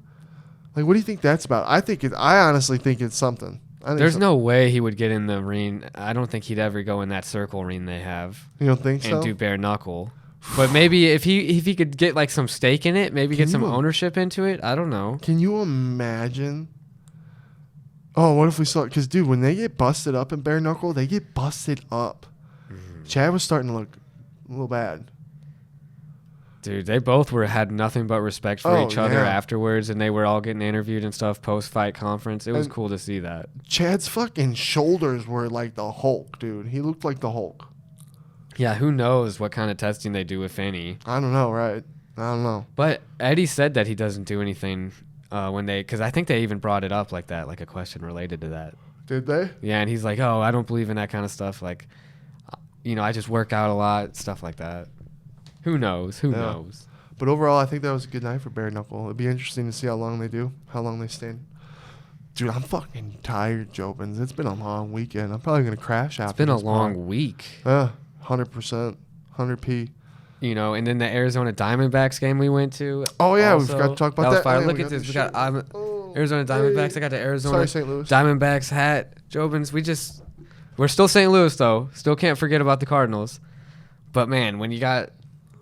Like, what do you think that's about? I honestly think it's something. There's no way he would get in the ring. I don't think he'd ever go in that circle ring they have. You don't think so? And do bare knuckle. But maybe if he could get like some stake in it, maybe get some ownership into it. I don't know. Can you imagine? Oh, what if we saw it? Because, dude, when they get busted up in bare knuckle, they get busted up. Mm-hmm. Chad was starting to look a little bad. Dude, they both had nothing but respect for each other afterwards, and they were all getting interviewed and stuff post-fight conference. It was cool to see that. Chad's fucking shoulders were like the Hulk, dude. He looked like the Hulk. Yeah, who knows what kind of testing they do, if any. I don't know, right? I don't know. But Eddie said that he doesn't do anything because I think they even brought it up like that, like a question related to that. Did they? Yeah, and he's like, oh, I don't believe in that kind of stuff. Like, I just work out a lot, stuff like that. Who knows? Who knows? But overall, I think that was a good night for bare knuckle. It'd be interesting to see how long they do, how long they stand. Dude, I'm fucking tired, Jobins. It's been a long weekend. I'm probably going to crash after It's been a long week. 100%. 100p. And then the Arizona Diamondbacks game we went to. Oh, yeah, we forgot to talk about that. Was fire. Look at this. We got Arizona Diamondbacks. I got the Arizona St. Louis. Diamondbacks hat. Jobins, we're still St. Louis, though. Still can't forget about the Cardinals. But, man, when you got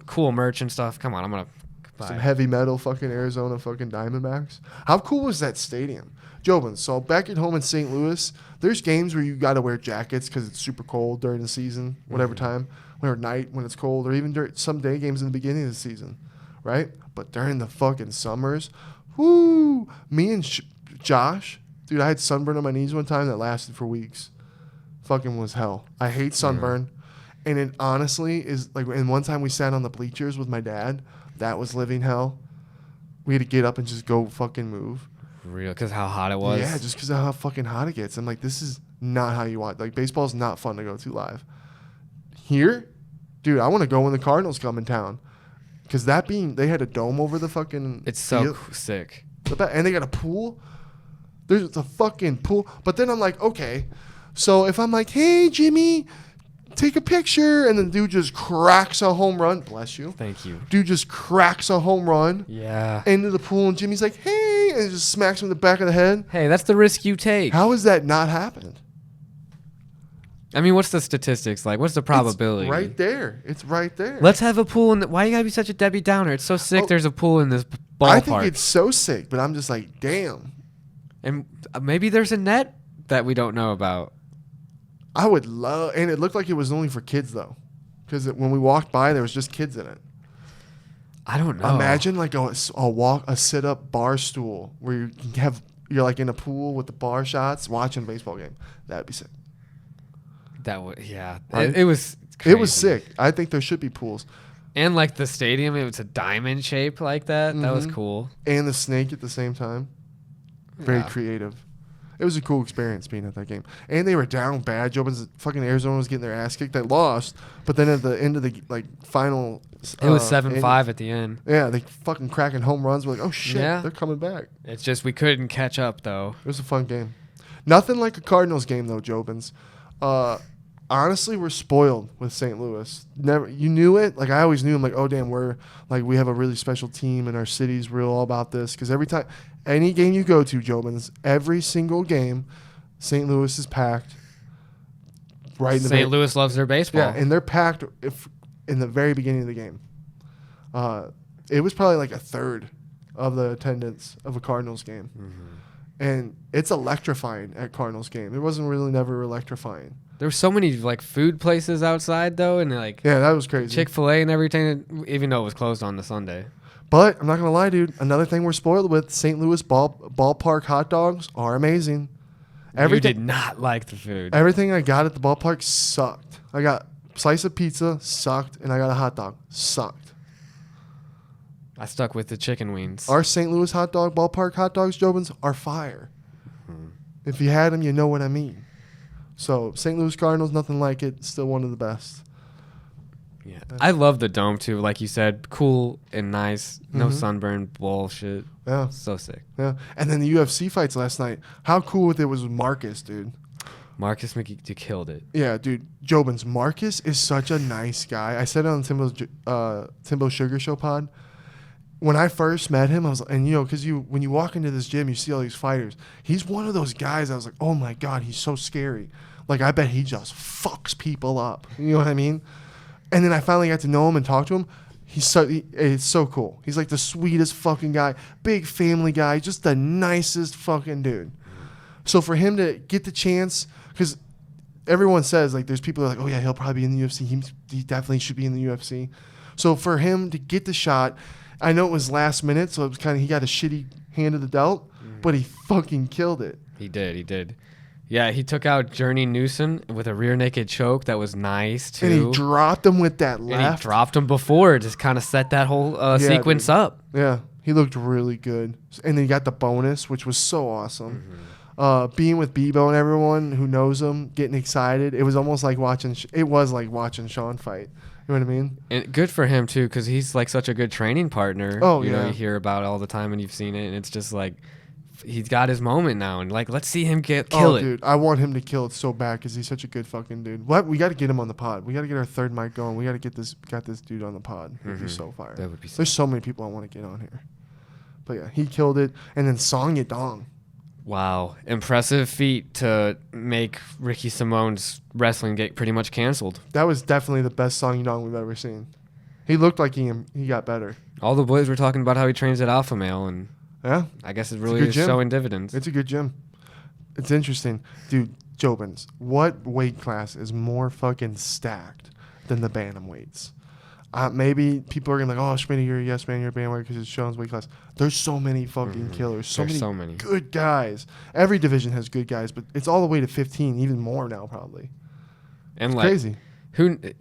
cool merch and stuff, come on, I'm going to Some heavy metal fucking Arizona fucking Diamondbacks. How cool was that stadium? Jobins, so back at home in St. Louis, there's games where you got to wear jackets because it's super cold during the season, whatever time, or night when it's cold, or even during some day games in the beginning of the season, right? But during the fucking summers, whoo, me and Josh, dude, I had sunburn on my knees one time that lasted for weeks. Fucking was hell. I hate sunburn. And it honestly is like, and one time we sat on the bleachers with my dad. That was living hell. We had to get up and just go fucking move. Real, because how hot it was? Yeah, just because of how fucking hot it gets. I'm like, this is not how you want. Like, baseball's not fun to go to live. Here, dude, I want to go when the Cardinals come in town. Because they had a dome over the fucking It's so field. sick. And they got a pool. There's a fucking pool. But then I'm like, okay. So if I'm like, hey, Jimmy, take a picture. And the dude just cracks a home run. Bless you. Thank you. Dude just cracks a home run. Yeah. Into the pool. And Jimmy's like, hey. And just smacks him in the back of the head. Hey, that's the risk you take. How has that not happened? I mean, what's the statistics like? What's the probability? It's right there. It's right there. Let's have a pool in why you gotta be such a Debbie Downer? It's so sick there's a pool in this ballpark. I think it's so sick, but I'm just like, damn. And maybe there's a net that we don't know about. I would love, and it looked like it was only for kids though, because when we walked by, there was just kids in it. I don't know. Imagine like a sit up bar stool where you're like in a pool with the bar shots watching a baseball game. That'd be sick. That would, yeah. Right? It was crazy. It was sick. I think there should be pools. And like the stadium, it was a diamond shape like that. That was cool. And the snake at the same time. Very creative. It was a cool experience being at that game. And they were down bad. Jobins, fucking Arizona was getting their ass kicked. They lost. But then at the end of the final... It was 7-5 at the end. Yeah, they fucking cracking home runs. We're like, oh shit, they're coming back. It's just we couldn't catch up though. It was a fun game. Nothing like a Cardinals game though, Jobins. Honestly, we're spoiled with St. Louis. You knew it. Like I always knew. I'm like, oh damn, we have a really special team, and our city's real all about this. Because every time, any game you go to, Jobins, every single game, St. Louis is packed. Right. St. Louis loves their baseball. Yeah, and they're packed in the very beginning of the game. It was probably like a third of the attendance of a Cardinals game. And it's electrifying at Cardinals game. It wasn't really never electrifying. There were so many like food places outside though, and like that was crazy. Chick-fil-A and everything, even though it was closed on the Sunday. But I'm not gonna lie, dude. Another thing we're spoiled with: St. Louis ballpark hot dogs are amazing. You did not like the food. Everything I got at the ballpark sucked. I got a slice of pizza, sucked, and I got a hot dog, sucked. I stuck with the chicken wings. Our St. Louis ballpark hot dogs, Jobins, are fire. If you had them, you know what I mean. So St. Louis Cardinals, nothing like it. Still one of the best. Yeah, I love the dome too. Like you said, cool and nice. No sunburn bullshit. Yeah, so sick. Yeah, and then the UFC fights last night. How cool it was with Marcus, dude. Marcus McGee killed it. Yeah, dude. Jobins, Marcus is such a nice guy. I said it on Timbo Sugar Show pod. When I first met him, I was, and because when you walk into this gym, you see all these fighters. He's one of those guys. I was like, oh my god, he's so scary. Like I bet he just fucks people up. You know what I mean? And then I finally got to know him and talk to him. It's so cool. He's like the sweetest fucking guy, big family guy, just the nicest fucking dude. So for him to get the chance, because everyone says like there's people that are like, oh yeah, he'll probably be in the UFC. He definitely should be in the UFC. So for him to get the shot. I know it was last minute, so it was he got a shitty hand of the dealt, but he fucking killed it. He did. Yeah, he took out Journey Newsom with a rear naked choke that was nice, too. And he dropped him with that left. And he dropped him before, just kind of set that whole sequence up. Yeah, he looked really good. And then he got the bonus, which was so awesome. Being with Bebo and everyone who knows him, getting excited, it was almost like watching Sean fight. You know what I mean? And good for him, too, because he's like such a good training partner. Oh, you know, you hear about it all the time and you've seen it. And it's just like, he's got his moment now. And like, let's see him kill it. Dude, I want him to kill it so bad because he's such a good fucking dude. We got to get him on the pod. We got to get our third mic going. We got to get this dude on the pod. It would be so fire. That would be sick. There's so many people I want to get on here. But yeah, he killed it. And then Song Yadong. Wow. Impressive feat to make Ricky Simone's wrestling get pretty much canceled. That was definitely the best Song Yadong we've ever seen. He looked like he got better. All the boys were talking about how he trains at Alpha Male, and Yeah, I guess it really is showing dividends. it's a good gym. It's interesting, dude. Jobins, what weight class is more fucking stacked than the bantamweights? Maybe people are gonna be like, oh, Schmitty, you're a yes man, you're a bantamweight because it's Sean's weight class. There's so many fucking killers, so many good guys. Every division has good guys, but it's all the way to 15, even more now probably. And it's like, crazy.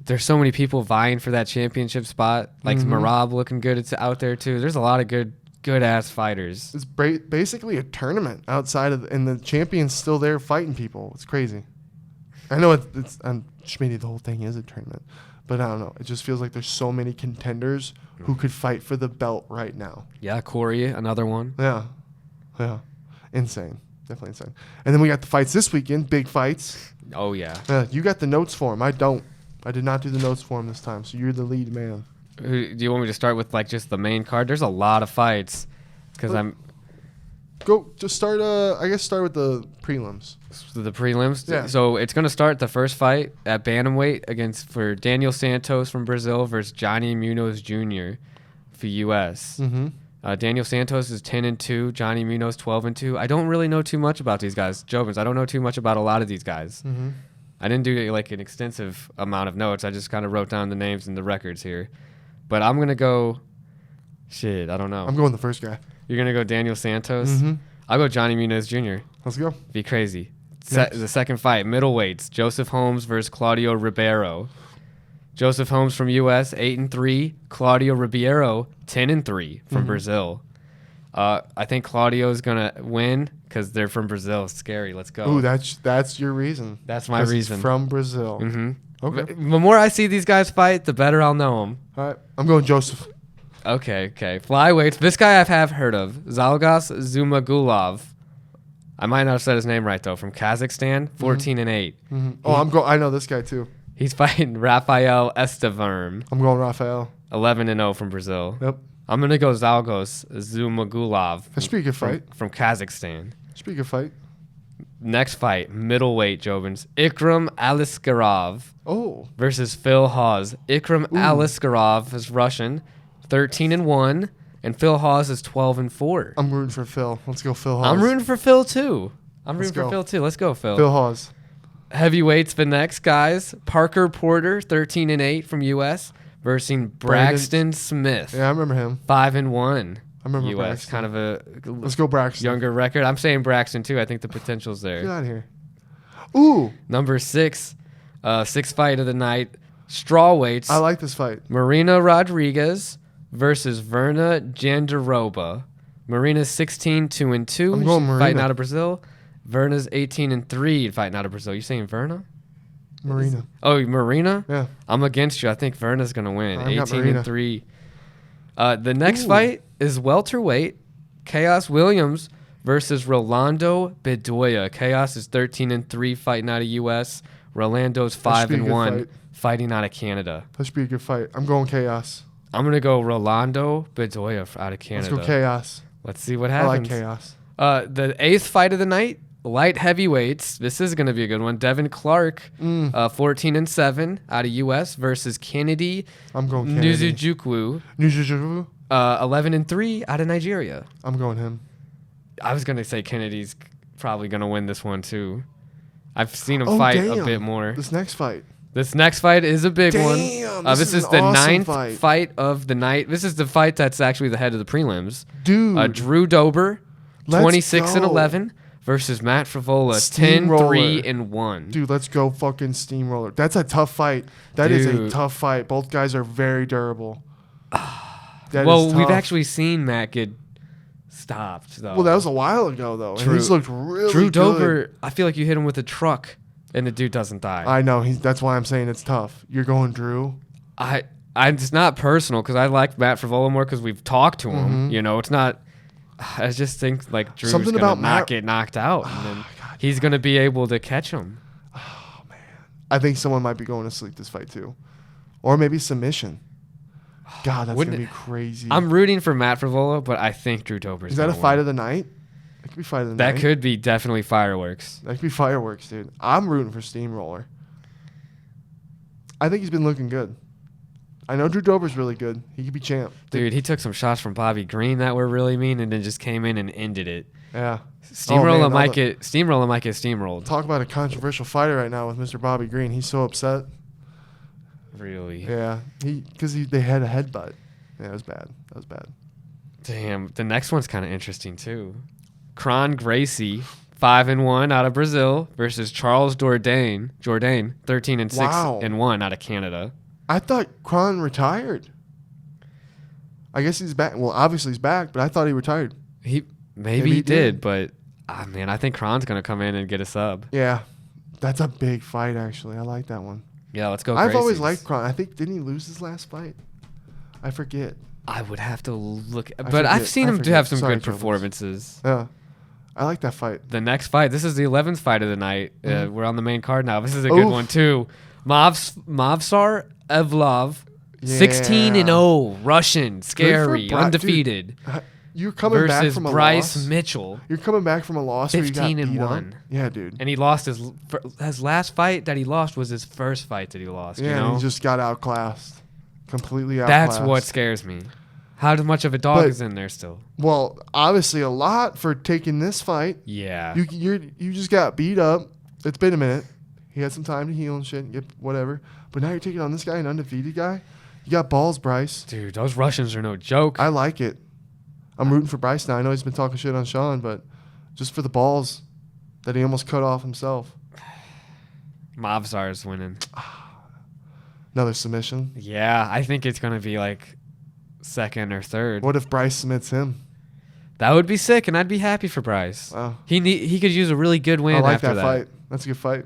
There's so many people vying for that championship spot. Like Marab looking good. It's out there too. There's a lot of good ass fighters. It's basically a tournament outside of, and the champion's still there fighting people. It's crazy. I know it's Schmitty. The whole thing is a tournament, but I don't know. It just feels like there's so many contenders who could fight for the belt right now. Yeah, Corey, another one. Yeah, insane, definitely insane. And then we got the fights this weekend. Big fights. Oh yeah. You got the notes for him. I don't. I did not do the notes for him this time, so you're the lead man. Do you want me to start with like just the main card? There's a lot of fights because start with the prelims. The prelims. Yeah. So it's gonna start the first fight at bantamweight for Daniel Santos from Brazil versus Johnny Munoz Jr. for U.S. Daniel Santos is 10-2. Johnny Munoz 12-2. I don't really know too much about these guys. Jobins, I don't know too much about a lot of these guys. I didn't do like an extensive amount of notes. I just kind of wrote down the names and the records here. But I'm going to go... Shit, I don't know. I'm going the first guy. You're going to go Daniel Santos? I'll go Johnny Munoz Jr. Let's go. Be crazy. The second fight, middleweights. Joseph Holmes versus Claudio Ribeiro. Joseph Holmes from U.S., 8-3. Claudio Ribeiro, 10-3 from Brazil. I think Claudio's going to win because they're from Brazil. It's scary. Let's go. Ooh, that's your reason. That's my reason. He's from Brazil. Okay. The more I see these guys fight, the better I'll know them. All right. I'm going Joseph. Okay. Flyweights. This guy I have heard of. Zalgas Zumagulov. I might not have said his name right, though. From Kazakhstan, 14-8. I know this guy, too. He's fighting Rafael Esteverm. I'm going Rafael. 11-0 from Brazil. Yep. I'm going to go Zalgos Zumagulov. That should be a good fight. From Kazakhstan. Should be a good fight. Next fight, middleweight, Jobins. Ikram Aliskerov versus Phil Hawes. Ikram Aliskerov is Russian, 13-1, and Phil Hawes is 12-4. I'm rooting for Phil. Let's go, Phil Hawes. I'm rooting for Phil, too. Let's go, Phil. Phil Hawes. Heavyweights, the next guys. Parker Porter, 13-8 from U.S. versus Braxton Smith. Yeah, I remember him. 5-1. I remember U.S. Braxton. Kind of a let's go Braxton. Younger record. I'm saying Braxton too. I think the potential's there. Get out of here. Ooh. Number 6, sixth fight of the night. Strawweights. I like this fight. Marina Rodriguez versus Verna Jandiroba. Marina's 16-2-2. I'm going Marina. Fighting out of Brazil. Verna's 18-3 fighting out of Brazil. You saying Verna? Marina. Oh, Marina? Yeah. I'm against you. I think Verna's gonna win. 18-3. The next fight is welterweight. Chaos Williams versus Rolando Bedoya. Chaos is 13-3 fighting out of U.S. Rolando's 5-1 fighting out of Canada. That should be a good fight. I'm going Chaos. I'm going to go Rolando Bedoya out of Canada. Let's go Chaos. Let's see what happens. I like Chaos. The 8th fight of the night, light heavyweights. This is going to be a good one. Devin Clark, 14-7 out of U.S. versus Kennedy Nzechukwu. 11-3 out of Nigeria. I'm going him. I was going to say Kennedy's probably going to win this one, too. I've seen him fight a bit more. This next fight is a big one. This is the awesome 9th fight of the night. This is the fight that's actually the head of the prelims. Dude. Drew Dober, 26-11 versus Matt Frivola, 10-3-1. Dude, let's go fucking steamroller. That's a tough fight. That is a tough fight. Both guys are very durable. We've actually seen Matt get stopped, though. Well, that was a while ago, though. And he's looked really Drew good. Dober, I feel like you hit him with a truck, and the dude doesn't die. I know. That's why I'm saying it's tough. You're going Drew? It's not personal, because I like Matt Frivola more because we've talked to him. You know, it's not... I just think, like, Drew's going to not get knocked out, and then he's going to be able to catch him. Oh, man. I think someone might be going to sleep this fight, too. Or maybe submission. God, that's going to be crazy. I'm rooting for Matt Frivola, but I think Drew Dober's Is that a fight of the night? That could be fight of the night. That could be definitely fireworks. That could be fireworks, dude. I'm rooting for Steamroller. I think he's been looking good. I know Drew Dober's really good. He could be champ. Dude, he took some shots from Bobby Green that were really mean, and then just came in and ended it. Yeah. Steamroller might get steamrolled. Talk about a controversial fighter right now with Mr. Bobby Green. He's so upset. Really? Yeah. Because they had a headbutt. Yeah, it was bad. That was bad. Damn. The next one's kind of interesting, too. Kron Gracie, 5-1 out of Brazil, versus Charles Jourdain, 13-6-1 out of Canada. I thought Kron retired. I guess he's back. Well, obviously he's back, but I thought he retired. Maybe he did, but man, I think Kron's gonna come in and get a sub. Yeah, that's a big fight. Actually, I like that one. Yeah, let's go. I've always liked Kron. I think didn't he lose his last fight? I forget. I would have to look, but I've seen him have some good performances. Yeah, I like that fight. The next fight. This is the 11th fight of the night. We're on the main card now. This is a good one too. Mavsar Evlov, 16-0, Russian, scary, undefeated. Dude, you're coming back from a Bryce loss. Mitchell. You're coming back from a loss. 15-1. Yeah, dude. And he lost his last fight that he lost was his first fight that he lost. Yeah, you know? and he just got outclassed. Completely outclassed. That's what scares me. How much of a dog is in there still? Well, obviously a lot for taking this fight. Yeah. You just got beat up. It's been a minute. He had some time to heal and shit and get whatever. But now you're taking on this guy, an undefeated guy. You got balls, Bryce. Dude, those Russians are no joke. I like it. I'm rooting for Bryce now. I know he's been talking shit on Sean, but just for the balls that he almost cut off himself. Mavsar is winning. Another submission. Yeah, I think it's going to be like second or third. What if Bryce submits him? That would be sick, and I'd be happy for Bryce. Wow. He could use a really good win. I like after that fight. That's a good fight.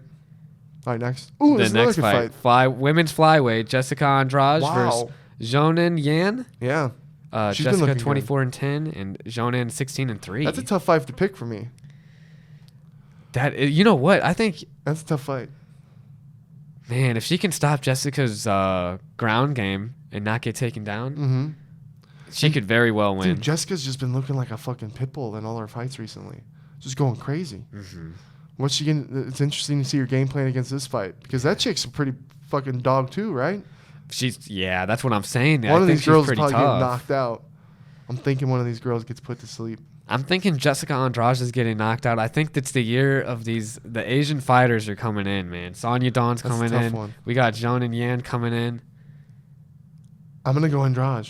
All right, next. Ooh, the this is next another good fight. Women's flyweight, Jessica Andrade versus Zhonan Yan. Yeah. Jessica 24-10 and Zhonan 16-3. That's a tough fight to pick for me. You know what? I think that's a tough fight. Man, if she can stop Jessica's ground game and not get taken down, she could very well win. Dude, Jessica's just been looking like a fucking pit bull in all her fights recently. Just going crazy. What's she gonna? It's interesting to see her game plan against this fight because that chick's a pretty fucking dog too, right? That's what I'm saying. One of these girls is probably getting knocked out. I'm thinking one of these girls gets put to sleep. I'm thinking Jessica Andrade is getting knocked out. I think it's the year of the Asian fighters are coming in, man. Sonya Dawn's coming in. One. We got Zhang and Yan coming in. I'm going to go Andrade.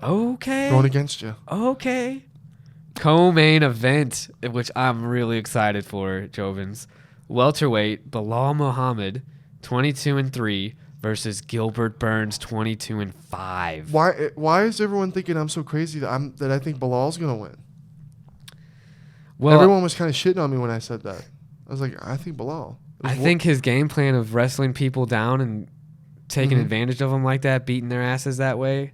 Okay. Going against you. Okay. Co-main event, which I'm really excited for, Jobins. Welterweight, Bilal Muhammad, 22-3 versus Gilbert Burns, 22-5. Why is everyone thinking I'm so crazy that I think Bilal's going to win? Well, everyone was kind of shitting on me when I said that. I was like, I think Bilal. I think his game plan of wrestling people down and taking advantage of them like that, beating their asses that way,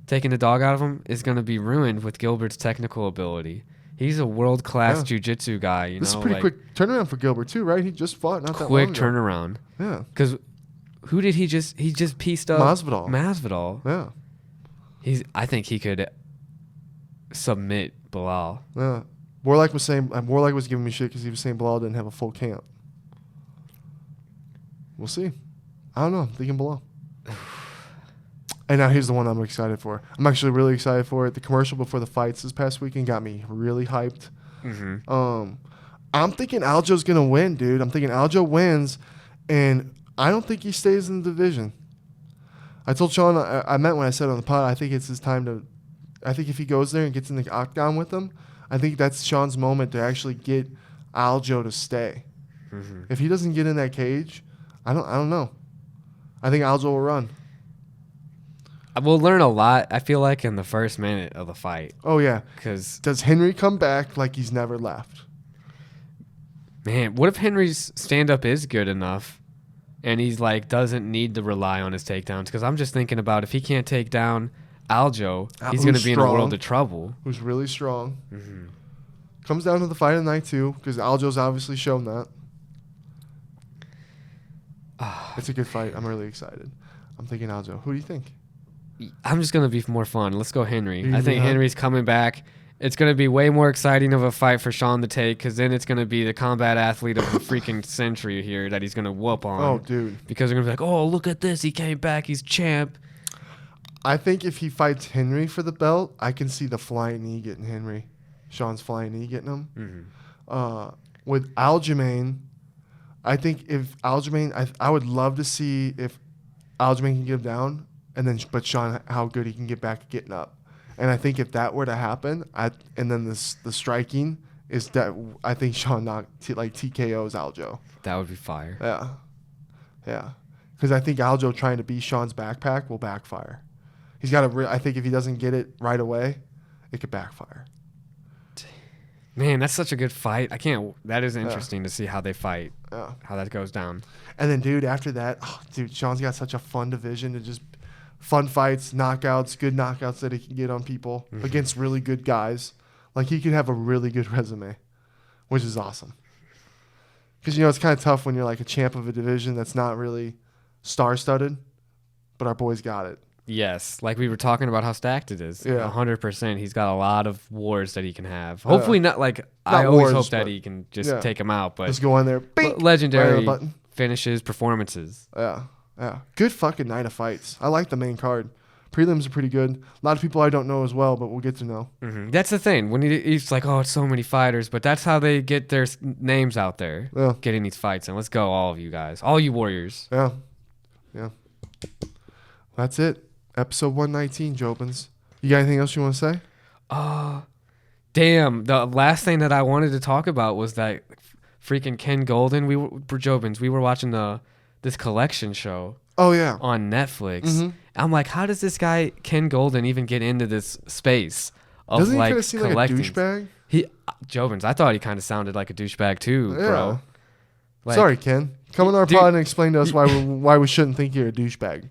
taking the dog out of them, is going to be ruined with Gilbert's technical ability. He's a world-class jiu-jitsu guy. This is a pretty quick turnaround for Gilbert, too, right? He just fought not that long ago. Quick turnaround. Yeah. Because who did he just pieced up? Masvidal. Yeah. I think he could submit Bilal. Yeah. Warlike was giving me shit because he was saying Bilal didn't have a full camp. We'll see. I don't know. I'm thinking Bilal. And now here's the one I'm excited for. I'm actually really excited for it. The commercial before the fights this past weekend got me really hyped. I'm thinking Aljo's going to win, dude. I'm thinking Aljo wins, and I don't think he stays in the division. I told Sean, I meant when I said on the pod, I think it's his time to – I think if he goes there and gets in the octagon with them, I think that's Sean's moment to actually get Aljo to stay. If he doesn't get in that cage, I don't know. I think Aljo will run. We'll learn a lot, I feel like, in the first minute of the fight. Oh, yeah. Because does Henry come back like he's never left? Man, what if Henry's stand-up is good enough and he's like doesn't need to rely on his takedowns? Because I'm just thinking about if he can't take down Aljo, he's going to be in a world of trouble. Who's really strong. Comes down to the fight of the night, too, because Aljo's obviously shown that. It's a good fight. I'm really excited. I'm thinking Aljo. Who do you think? I'm just going to be more fun. Let's go Henry. I think Henry's coming back. It's going to be way more exciting of a fight for Sean to take because then it's going to be the combat athlete of the freaking century here that he's going to whoop on. Oh, dude. Because they're going to be like, oh, look at this. He came back. He's champ. I think if he fights Henry for the belt, I can see the flying knee getting Henry. Sean's flying knee getting him. With Aljamain, I think if Aljamain, I would love to see if Aljamain can get him down, but Sean, how good he can get back getting up. And I think if that were to happen, and then the striking is that I think Sean TKOs Aljo. That would be fire. Yeah. Because I think Aljo trying to beat Sean's backpack will backfire. He's got to. I think if he doesn't get it right away, it could backfire. Man, that's such a good fight. That is interesting to see how they fight. How that goes down. And then, dude, after that, Sean's got such a fun division to just fun fights, knockouts, good knockouts that he can get on people against really good guys. Like, he could have a really good resume, which is awesome. Because, it's kind of tough when you're like a champ of a division that's not really star-studded, but our boy's got it. Yes, like we were talking about how stacked it is. Yeah. 100%. He's got a lot of wars that he can have. Hopefully not I always hope that he can just take him out. But just go in there, bing, legendary finishes, performances. Yeah. Good fucking night of fights. I like the main card. Prelims are pretty good. A lot of people I don't know as well, but we'll get to know. That's the thing. When he's like, it's so many fighters, but that's how they get their names out there. Yeah. Getting these fights. And let's go, all of you guys. All you warriors. Yeah. That's it. Episode 119, Jobins. You got anything else you want to say? Damn. The last thing that I wanted to talk about was that freaking Ken Golden. We were watching this collection show. Oh, yeah. On Netflix. I'm like, how does this guy, Ken Golden, even get into this space of Doesn't he kind of seem like a douchebag? Jobins, I thought he kind of sounded like a douchebag too, bro. Like, sorry, Ken. Come on our pod and explain to us why we shouldn't think you're a douchebag.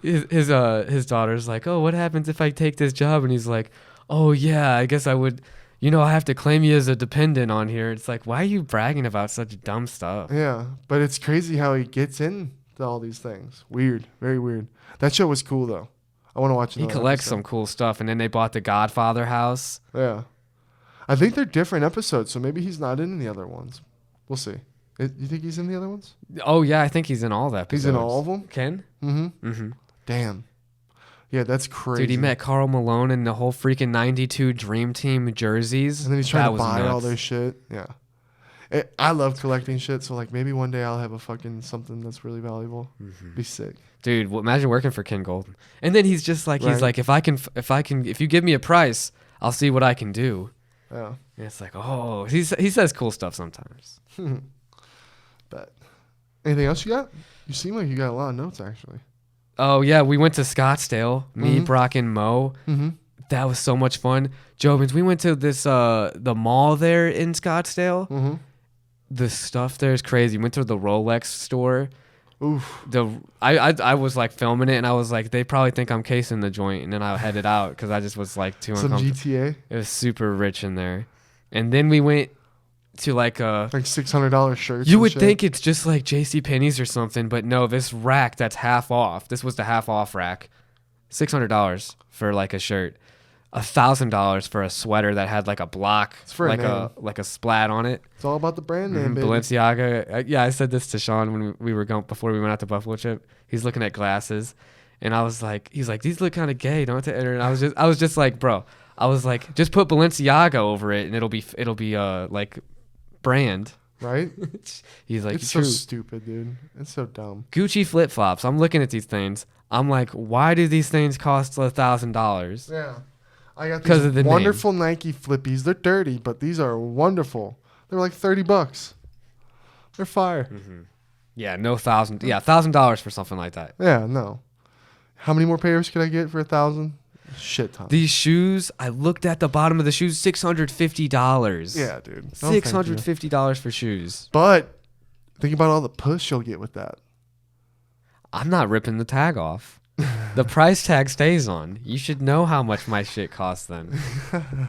His daughter's like, what happens if I take this job? And he's like, yeah, I guess I would, I have to claim you as a dependent on here. It's like, why are you bragging about such dumb stuff? Yeah, but it's crazy how he gets into all these things. Weird, very weird. That show was cool though. I want to watch it. He collects some cool stuff, and then they bought the Godfather house. Yeah, I think they're different episodes, so maybe he's not in the other ones. We'll see. You think he's in the other ones? Oh, yeah, I think he's in all the episodes. He's in all of them? Ken? Mm-hmm. Damn. Yeah, that's crazy. Dude, he met Karl Malone and the whole freaking 92 Dream Team jerseys. And then he's trying to buy all their shit. Yeah. I love collecting shit, so like maybe one day I'll have a fucking something that's really valuable. Be sick. Dude, imagine working for Ken Golden. And then he's just like, he's like, if you give me a price, I'll see what I can do. Yeah. And it's like, he says cool stuff sometimes. But anything else you got? You seem like you got a lot of notes, actually. Oh, yeah. We went to Scottsdale. Me, Brock, and Mo. That was so much fun. Jobins, we went to this the mall there in Scottsdale. The stuff there is crazy. Went to the Rolex store. Oof. I was like filming it, and I was like, they probably think I'm casing the joint, and then I headed out because I just was like too uncomfortable. Some GTA? It was super rich in there. And then we went to like $600 shirts. You would think it's just like JCPenney's or something, but no, this rack that's half off. This was the half off rack. $600 for like a shirt. $1,000 for a sweater that had like a block, like a splat on it. It's all about the brand name, baby. Balenciaga. I said this to Sean when we were going before we went out to Buffalo Chip. He's looking at glasses, and I was like, he's like, these look kind of gay, don't they? And I was just like, bro, I was like, just put Balenciaga over it, and it'll be like brand. Right? He's like, it's so stupid, dude. It's so dumb. Gucci flip flops. I'm looking at these things. I'm like, why do these things cost $1,000? Yeah. I got these wonderful Nike flippies. They're dirty, but these are wonderful. They're like $30. They're fire. Yeah, no $1,000. Yeah, $1,000 for something like that. Yeah, no. How many more pairs could I get for $1,000? Shit ton. These shoes, I looked at the bottom of the shoes, $650. Yeah, dude. $650 for shoes. But think about all the push you'll get with that. I'm not ripping the tag off. The price tag stays on. You should know how much my shit costs then. $1,000,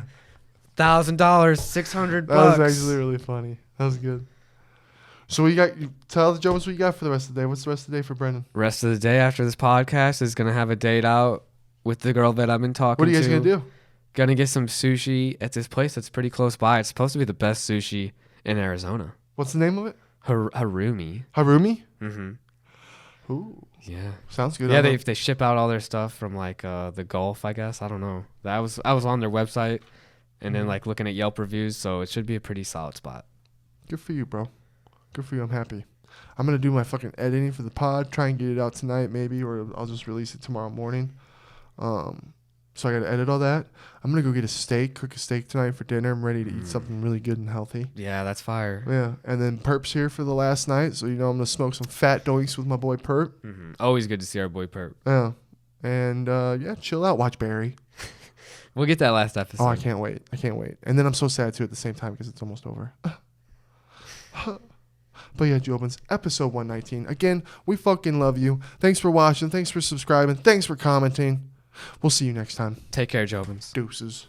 $600. That was actually really funny. That was good. So tell the Jobins what you got for the rest of the day. What's the rest of the day for Brenden? Rest of the day after this podcast is gonna have a date out with the girl that I've been talking to. What are you guys gonna do? Gonna get some sushi at this place that's pretty close by. It's supposed to be the best sushi in Arizona. What's the name of it? Harumi. Harumi? Ooh. Yeah. Sounds good. Yeah, they ship out all their stuff from like the Gulf, I guess. I don't know. I was on their website and then like looking at Yelp reviews, so it should be a pretty solid spot. Good for you, bro. Good for you. I'm happy. I'm going to do my fucking editing for the pod, try and get it out tonight maybe, or I'll just release it tomorrow morning. So I got to edit all that. I'm going to go get a steak, cook a steak tonight for dinner. I'm ready to eat something really good and healthy. Yeah, that's fire. Yeah. And then Perp's here for the last night. So, I'm going to smoke some fat doinks with my boy Perp. Mm-hmm. Always good to see our boy Perp. Yeah. And, chill out. Watch Barry. We'll get that last episode. Oh, I can't wait. And then I'm so sad, too, at the same time because it's almost over. But yeah, Jobins, episode 119. Again, we fucking love you. Thanks for watching. Thanks for subscribing. Thanks for commenting. We'll see you next time. Take care, Jobins. Deuces.